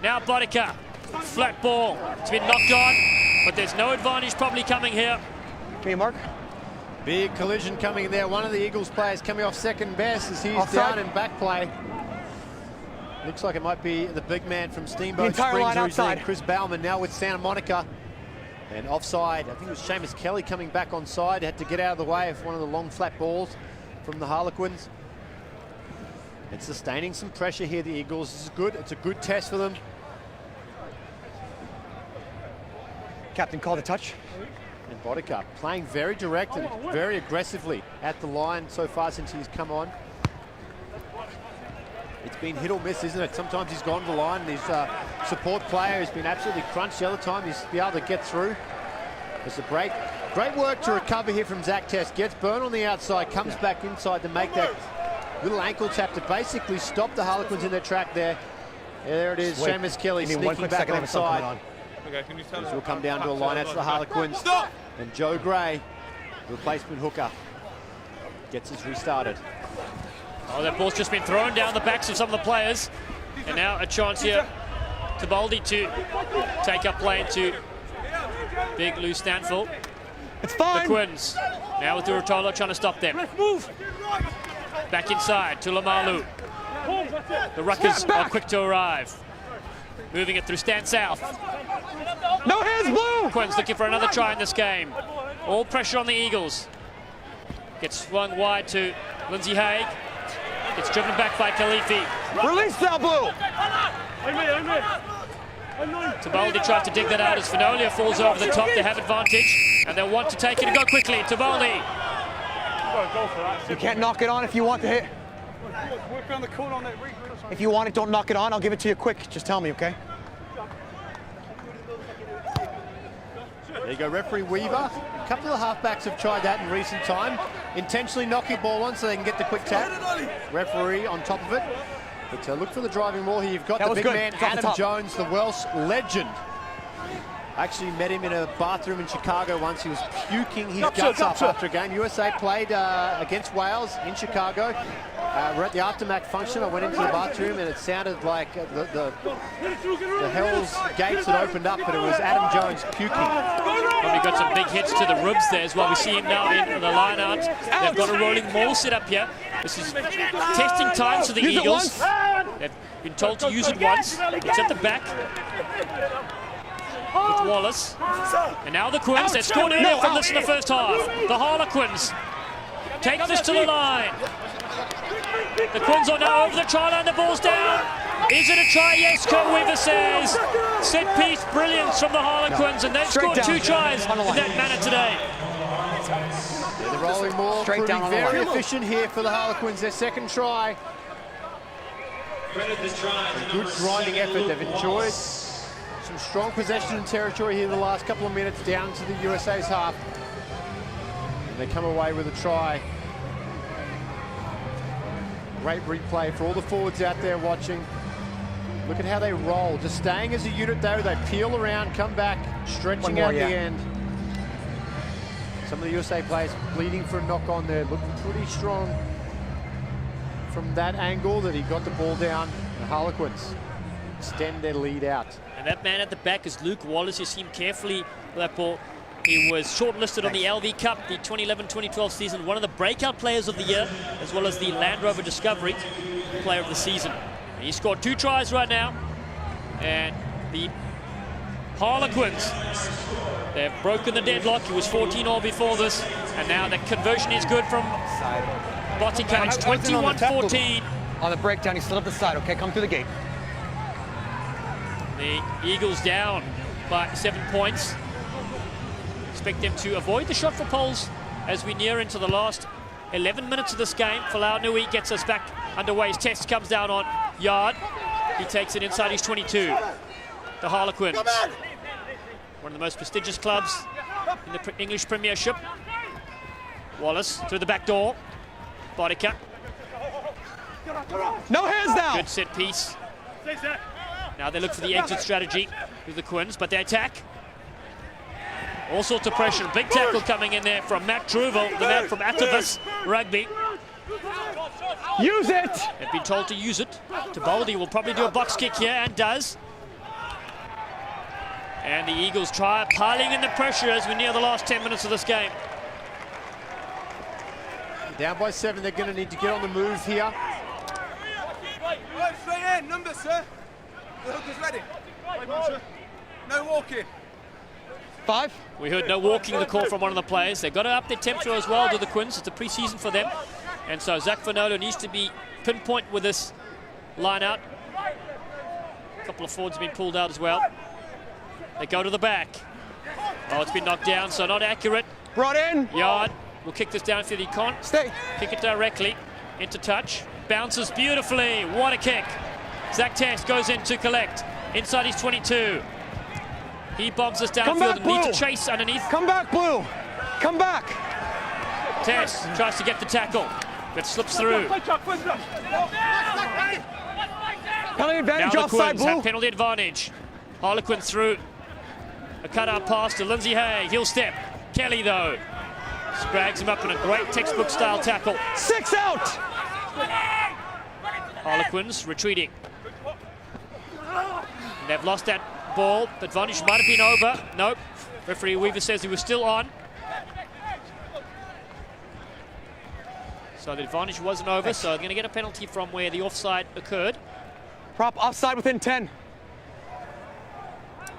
Now Bodica, flat ball. It's been knocked on, but there's no advantage probably coming here. Me, Mark. Big collision coming in there. One of the Eagles players coming off second best as he's Offside. down in back play. Looks like it might be the big man from Steamboat The entire Springs line originally, outside. Chris Bauman, now with Santa Monica. And offside, I think it was Seamus Kelly coming back onside. Had to get out of the way of one of the long flat balls from the Harlequins. It's sustaining some pressure here, the Eagles. This is good. It's a good test for them. Captain called a touch. And Bodica playing very direct and very aggressively at the line so far since he's come on. It's been hit or miss, isn't it? Sometimes he's gone to the line and his support player has been absolutely crunched. The other time he's been able to get through. It's a great work to recover here from Zach Test. Gets Byrne on the outside, comes back inside to make that little ankle tap to basically stop the Harlequins in their track there. Yeah, there it is, Seamus Kelly sneaking back onside. Okay, can you tell This will come down to a line out to the Harlequins. And Joe Gray, replacement hooker, gets us restarted. Oh, that ball's just been thrown down the backs of some of the players. And now a chance here to Boldy to take up play to big Lou Stanfield. It's fine. The Quins now with Duratolo trying to stop them. Back inside to Lamalu. The Ruckers are quick to arrive. Moving it through Stan South. No hands, Blue. Quins looking for another try in this game. All pressure on the Eagles. Gets swung wide to Lindsay Haig. Gets driven back by Khalifi. Release that, Blue. Tabaldi tries to dig that out as Finolia falls over the top. They have advantage and they'll want to take it and go quickly. Tabaldi. You can't knock it on if you want to hit. Work around the corner on that. If you want it, don't knock it on. I'll give it to you quick. Just tell me, okay? There you go, referee Weaver. A couple of halfbacks have tried that in recent time. Intentionally knocking ball on so they can get the quick tap. Referee on top of it. But look for the driving ball here. You've got the big man, Adam Jones, the Welsh legend. I actually met him in a bathroom in Chicago once. He was puking his guts up after a game. USA played against Wales in Chicago. We're at the aftermath function. I went into the bathroom and it sounded like the Hell's Gates had opened up, but it was Adam Jones puking. Probably got some big hits to the ribs there as well. We see him now in the line out. They've got a rolling maul set up here. This is testing times for the Eagles. They've been told to use it once. It's at the back with Wallace. And now the Quins. They scored earlier from this in the first half. The Harlequins take this to the line. The Quins are now over the try line. The ball's down. Is it a try? Yes, Kurt Weaver says. Set piece brilliance from the Harlequins, and they've scored 2 tries in that manner today. Yeah, the rolling maul proving very efficient here for the Harlequins. Their second try. A good grinding effort. They've enjoyed some strong possession and territory here the last couple of minutes down to the USA's half. And they come away with a try. Great replay for all the forwards out there watching. Look at how they roll, just staying as a unit though. They peel around, come back, stretching out the end. Some of the USA players bleeding for a knock on there, looking pretty strong from that angle that he got the ball down. The Harlequins extend their lead out. And that man at the back is Luke Wallace. You see him carefully with that ball. He was shortlisted on the LV Cup, the 2011-2012 season, one of the breakout players of the year, as well as the Land Rover Discovery player of the season. And he scored 2 tries right now, and the Harlequins. They've broken the deadlock. It was 14-all before this, and now the conversion is good from Botica. It's 21-14. On the breakdown, he slid up the side. Okay, come through the gate. The Eagles down by 7 points. Expect them to avoid the shot for poles as we near into the last 11 minutes of this game. Folau Nui gets us back underway. His test comes down on Yard. He takes it inside his 22. The Harlequins, one of the most prestigious clubs in the English Premiership. Wallace through the back door. Botica. No hands now. Good set piece. Now they look for the exit strategy with the Quins, but they attack. All sorts of pressure. Big tackle coming in there from Matt Truvel, the man from Atavis Rugby. Use it. They've been told to use it. Tibaldi will probably do a box kick here, and does. And the Eagles try piling in the pressure as we near the last 10 minutes of this game. Down by 7, they're going to need to get on the move here. Straight in, number, sir. The hook is ready. No walking. 5. We heard no walking, the call from one of the players. They've got to up their tempo as well to the Quins. It's a pre-season for them. And so Zach Fernando needs to be pinpoint with this line out. A couple of forwards have been pulled out as well. They go to the back. Oh, it's been knocked down, so not accurate. Brought in. Yard will kick this down if he can't. Stay. Kick it directly into touch. Bounces beautifully. What a kick. Zach Test goes in to collect. Inside his 22. He bombs us downfield and needs to chase underneath. Come back, Blue. Come back. Test tries to get the tackle, but slips through. Penalty advantage Now the offside, Quins have Blue. penalty advantage. Harlequins through. A cut-out pass to Lindsay Hay. He'll step. Kelly, though, scrags him up in a great textbook-style tackle. 6 out. Harlequins retreating. And they've lost that ball. The advantage might have been over. Nope. Referee Weaver says he was still on. So the advantage wasn't over, so they're going to get a penalty from where the offside occurred. Prop offside within 10.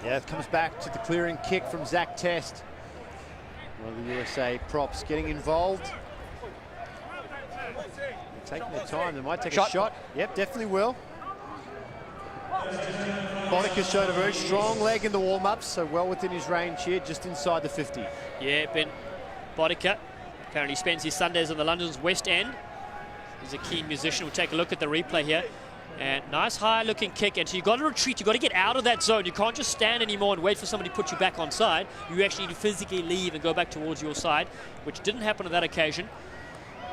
Yeah, it comes back to the clearing kick from Zach Test. One of the USA props getting involved. They're taking their time. They might take a shot. Yep, definitely will. Bonica's showed a very strong leg in the warm-ups, so well within his range here, just inside the 50. Yeah, Ben Botica apparently spends his Sundays on the London's West End. He's a keen musician. We'll take a look at the replay here. And nice high-looking kick. And so you've got to retreat. You've got to get out of that zone. You can't just stand anymore and wait for somebody to put you back on side. You actually need to physically leave and go back towards your side, which didn't happen on that occasion.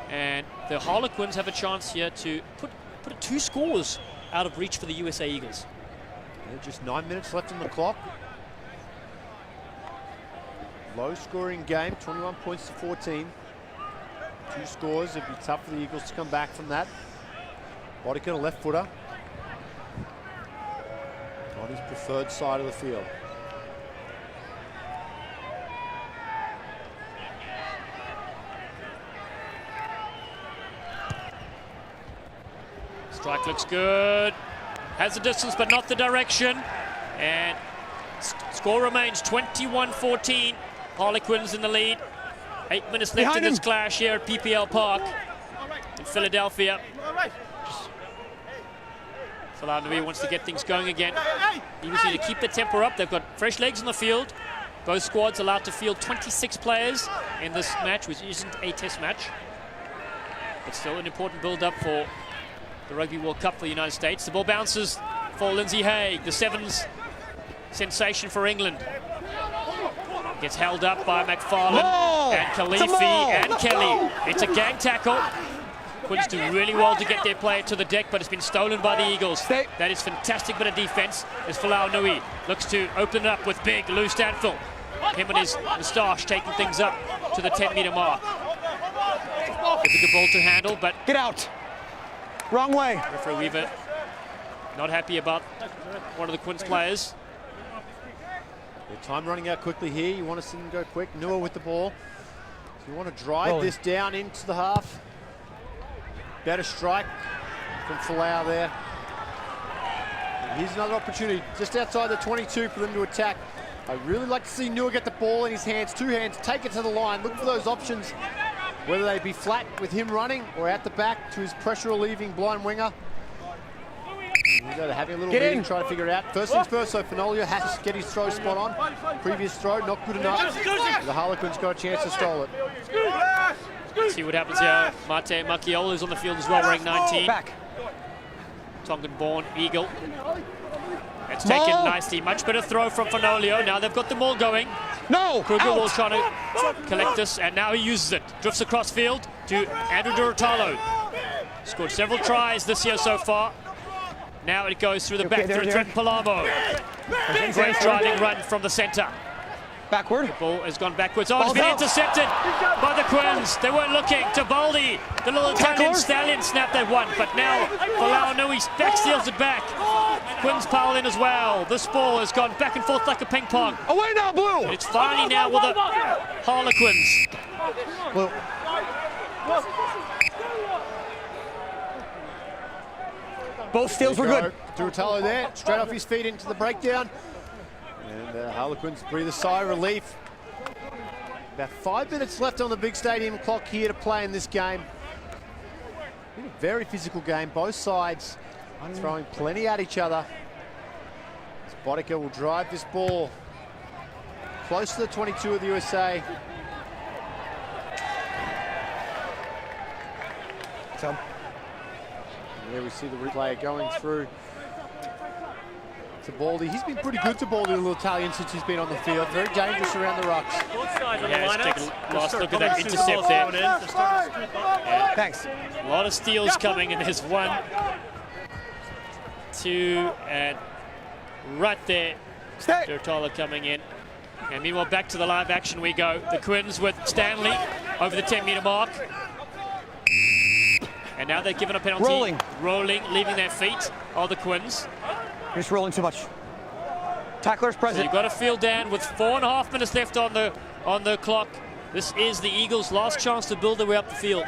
And the Harlequins have a chance here to put 2 scores out of reach for the USA Eagles. Yeah, just 9 minutes left on the clock. Low-scoring game, 21 points to 14. 2 scores. It'd be tough for the Eagles to come back from that. Botica, a left footer. On his preferred side of the field. Strike looks good. Has the distance, but not the direction. And score remains 21-14. Harlequins in the lead. 8 minutes left in this clash here at PPL Park in Philadelphia. Folau Nui wants to get things going again. Eagles need to keep the tempo up. They've got fresh legs on the field. Both squads allowed to field 26 players in this match, which isn't a test match. But still an important build-up for the Rugby World Cup for the United States. The ball bounces for Lindsay Hay, the sevens sensation for England. Gets held up by McFarlane and Khalifi and Kelly. It's a gang tackle. Quins do really well to get their player to the deck, but it's been stolen by the Eagles. That is fantastic bit of defense as Folau Nui looks to open it up with big Lou Stanfill. Him and his moustache taking things up to the 10-meter mark. Difficult ball to handle, but get out. Wrong way. Referee Weaver not happy about one of the Quins players. The time running out quickly here. You want to see them go quick. Nua with the ball. So you want to drive this down into the half. Better strike from Folau there. And here's another opportunity just outside the 22 for them to attack I really like to see Nua get the ball in his hands, 2 hands, take it to the line, look for those options, whether they be flat with him running or out the back to his pressure-relieving blind winger. Having a little meeting, trying to figure it out. First things first, so Fenolio has to get his throw spot on. Previous throw, not good enough. The Harlequins got a chance to stall it. Let's see what happens here. Mate Makiola's on the field as well, ranked 19. Back. Tongan-born Eagle. It's taken nicely. Much better throw from Fenolio. Now they've got the ball going. No! Kruger will try to collect this, and now he uses it. Drifts across field to Andrew Durutalo. Scored several tries this year so far. Now it goes through the back through Trent Palamo. Great driving run from the centre. Backward. The ball has gone backwards. Oh, it's been intercepted by the Quins. They weren't looking. To Baldy. The little Italian stallion snapped that one, but now Palau he backsteals it back. Quins pile in as well. This ball has gone back and forth like a ping pong. Away now, Blue! And it's finally now with the Harlequins. Blue. Both steals were good. Durutalo there, straight off his feet into the breakdown. And Harlequins breathe a sigh of relief. About 5 minutes left on the big stadium clock here to play in this game. Been a very physical game, both sides throwing plenty at each other. Boddicker will drive this ball close to the 22 of the USA. So. There we see the replay going through to Baldy. He's been pretty good to Baldy, the little Italian, since he's been on the field. Very dangerous around the rucks. Yeah, let's take a last look at that intercept there. Yeah. Thanks. A lot of steals coming, and there's 1, 2, and right there, Durutalo coming in. And meanwhile, back to the live action we go. The Quins with Stanley over the 10-metre mark. And now they're given a penalty. Rolling, leaving their feet are the Quins. You're just rolling too much. Tackler's present. So you've got to field down with 4.5 minutes left on the clock. This is the Eagles' last chance to build their way up the field.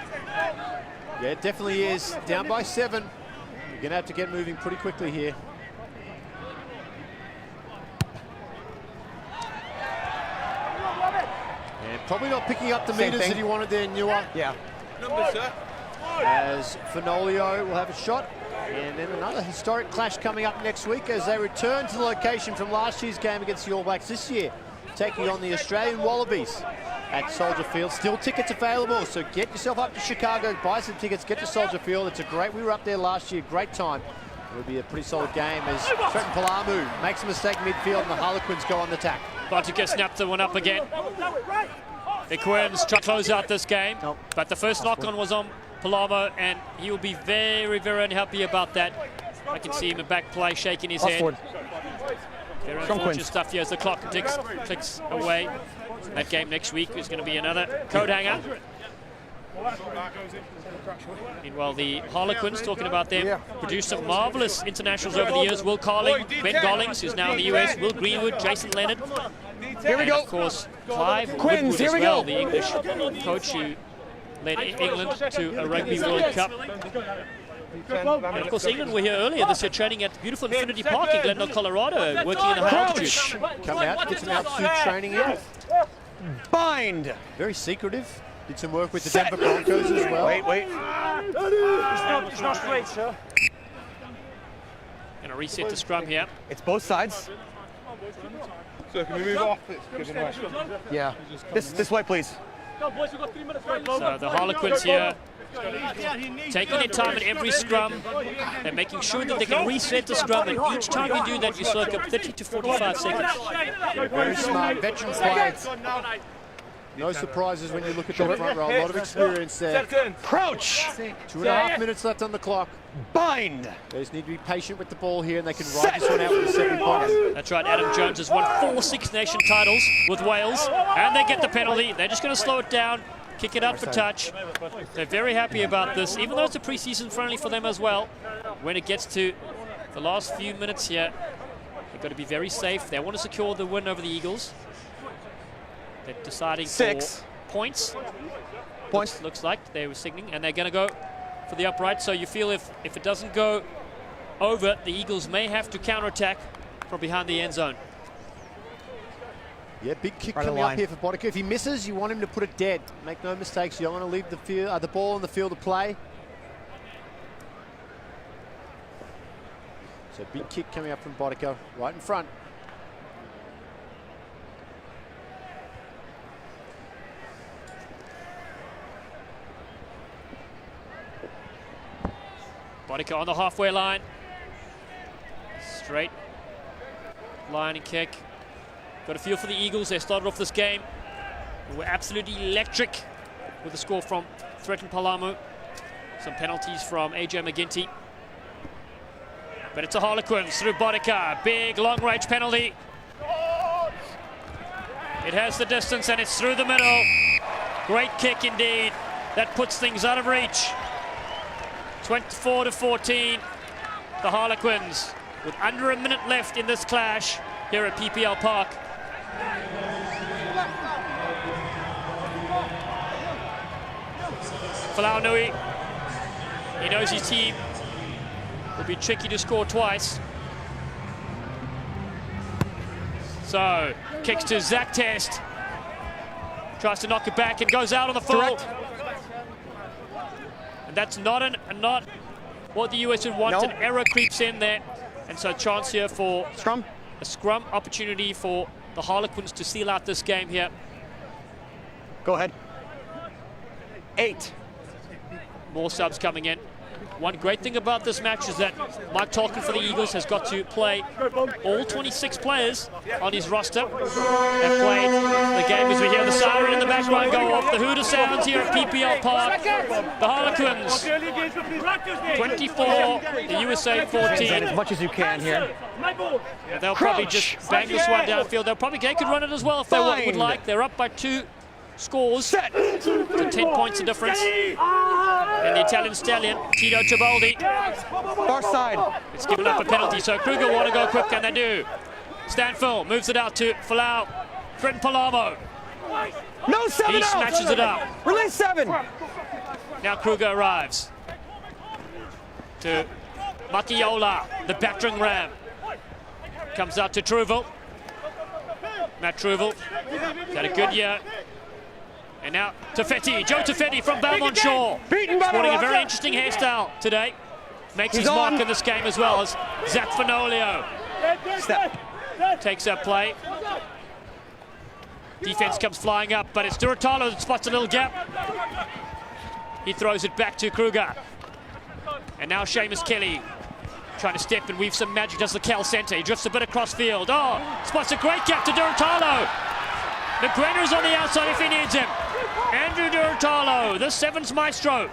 Yeah, it definitely is. Down by 7. You're going to have to get moving pretty quickly here. And probably not picking up the meters that he wanted there, Nua. Yeah. Numbers, sir. As Fenolio will have a shot. And then another historic clash coming up next week as they return to the location from last year's game against the All Blacks this year, taking on the Australian Wallabies at Soldier Field. Still tickets available, so get yourself up to Chicago, buy some tickets, get to Soldier Field. It's a great, we were up there last year, great time. It'll be a pretty solid game as Trenton Palamu makes a mistake midfield and the Harlequins go on the attack. Boddicker snapped the one up again. The Quins try to close out this game, but the first knock-on was on Palamo, and he will be very, very unhappy about that. I can see him in back play shaking his head. Very unfortunate stuff here as the clock ticks away. That game next week is going to be another coat hanger. Meanwhile, the Harlequins, talking about them, produced some marvellous internationals over the years. Will Carling, Ben Gollings, who's now in the US, Will Greenwood, Jason Leonard. Here we go. And of course, Clive Quins, Woodward here as we well, go. the English coach who led England to a Rugby World Cup. And of course, England were here earlier this year training at beautiful Infinity Park in Glendale, Colorado, working in the high altitude. Come out, get some altitude training in. Bind. Very secretive. Did some work with the Denver Broncos as well. Wait. It's not straight, sir. Going to reset the scrum here. It's both sides. So can we move off? Yeah. This way, please. So the Harlequins here taking their time in every scrum. They're making sure that they can reset the scrum, and each time you do that, you soak up 30 to 45 seconds. Very smart, veteran players. No surprises when you look at the front row. A lot of experience there. Crouch. 2.5 minutes left on the clock. Bind. They just need to be patient with the ball here, and they can ride this one out with a 7 points. That's right, Adam Jones has won 4 Six Nation titles with Wales, and they get the penalty. They're just going to slow it down, kick it up for touch. They're very happy about this, even though it's a pre-season friendly for them as well. When it gets to the last few minutes here, they've got to be very safe. They want to secure the win over the Eagles. They're deciding 6 for points. Points. Looks like they were signaling, and they're going to go for the upright. So you feel if it doesn't go over, the Eagles may have to counterattack from behind the end zone. Yeah, big kick Right coming up here for Boddicker. If he misses, you want him to put it dead. Make no mistakes. You don't want to leave the ball on the field of play. So big kick coming up from Boddicker, right in front. Boddicker on the halfway line. Straight line and kick. Got a feel for the Eagles. They started off this game. They were absolutely electric with a score from Threaten Palamu. Some penalties from AJ McGinty. But it's a Harlequins through Boddicker. Big long-range penalty. It has the distance and it's through the middle. Great kick indeed. That puts things out of reach. 24-14. The Harlequins with under a minute left in this clash here at PPL Park. Falau Nui, he knows his team will be tricky to score twice. So, kicks to Zach Test. Tries to knock it back and goes out on the full. Direct. And that's not what the US would want. No. An error creeps in there. And so chance here for Scrum. a scrum opportunity for the Harlequins to seal out this game here. Go ahead. 8. More subs coming in. One great thing about this match is that Mike Tolkien for the Eagles has got to play all 26 players on his roster. Have played the game as we hear the siren in the background go off. The Hooter sounds here at PPL Park. The Harlequins 24, the USA 14. As much as you can here. And they'll probably just bang this one downfield. They could run it as well if they would like. They're up by 2 scores to 10 points of difference. And the Italian stallion, Tito Tibaldi, Far side. it's given up a penalty, so Kruger want to go quick, and they do. Stanfill moves it out to Falau. Fred Palamo. No 7 He out. snatches it up. Release 7. Now Kruger arrives to Makiola, the battering ram. Comes out to Truvel. Matt Truvel had a good year. And now Tafetti, Joe Tafetti from Belmont Shore. Sporting a very interesting hairstyle today. Makes his mark in this game as well as Zach Fanolio. Step. Takes that play. Defense comes flying up, but it's Duratalo that spots a little gap. He throws it back to Kruger. And now Seamus Kelly trying to step and weave some magic, does the Cal centre. He drifts a bit across field. Oh, spots a great gap to Duratalo. McGrenner's on the outside if he needs him. Andrew Duratalo, the 7's maestro.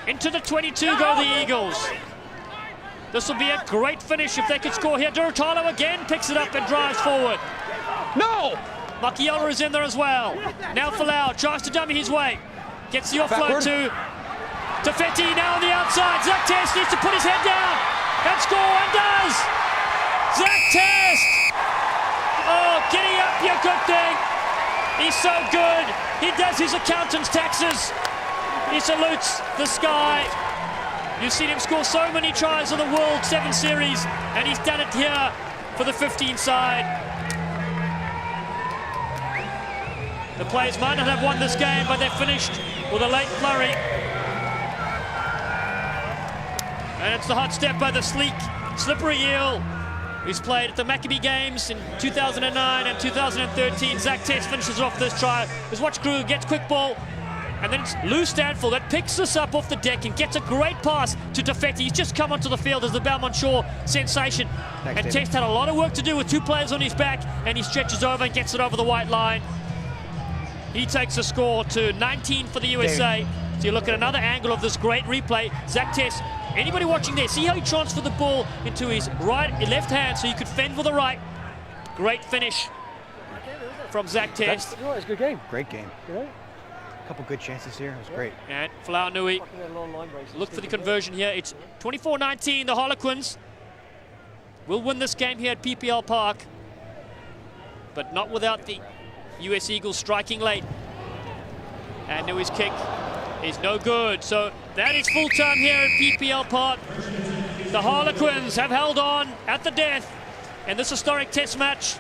Into the 22 go the Eagles. This will be a great finish if they could score here. Duratalo again picks it up and drives forward. No. Makiola is in there as well. Now Falau tries to dummy his way. Gets the offload to Tafetti now on the outside. Zach Test needs to put his head down and score, and does. Zach Test. Oh, giddy up, you good thing. He's so good. He does his accountant's taxes. He salutes the sky. You've seen him score so many tries in the World 7 Series, and he's done it here for the 15 side. The players might not have won this game, but they're finished with a late flurry. And it's the hot step by the sleek, slippery eel, who's played at the Maccabee Games in 2009 and 2013. Zach Test finishes off this try. As Watch Crew gets quick ball, and then it's Lou Stanfill that picks this up off the deck and gets a great pass to Tafetti. He's just come onto the field as the Belmont Shore sensation. Thanks, and David. Test had a lot of work to do with 2 players on his back, and he stretches over and gets it over the white line. He takes the score to 19 for the USA. So you look at another angle of this great replay. Zach Test, anybody watching there, see how he transferred the ball into his left hand so he could fend with the right. Great finish from Zach Test. It's a good game. Great game. You know? A couple good chances here. It was great. And Falau Nui, look for the conversion here. It's 24-19. The Harlequins will win this game here at PPL Park, but not without the US Eagles striking late. And Nui's kick is no good. So that is full time here at PPL Park. The Harlequins have held on at the death in this historic test match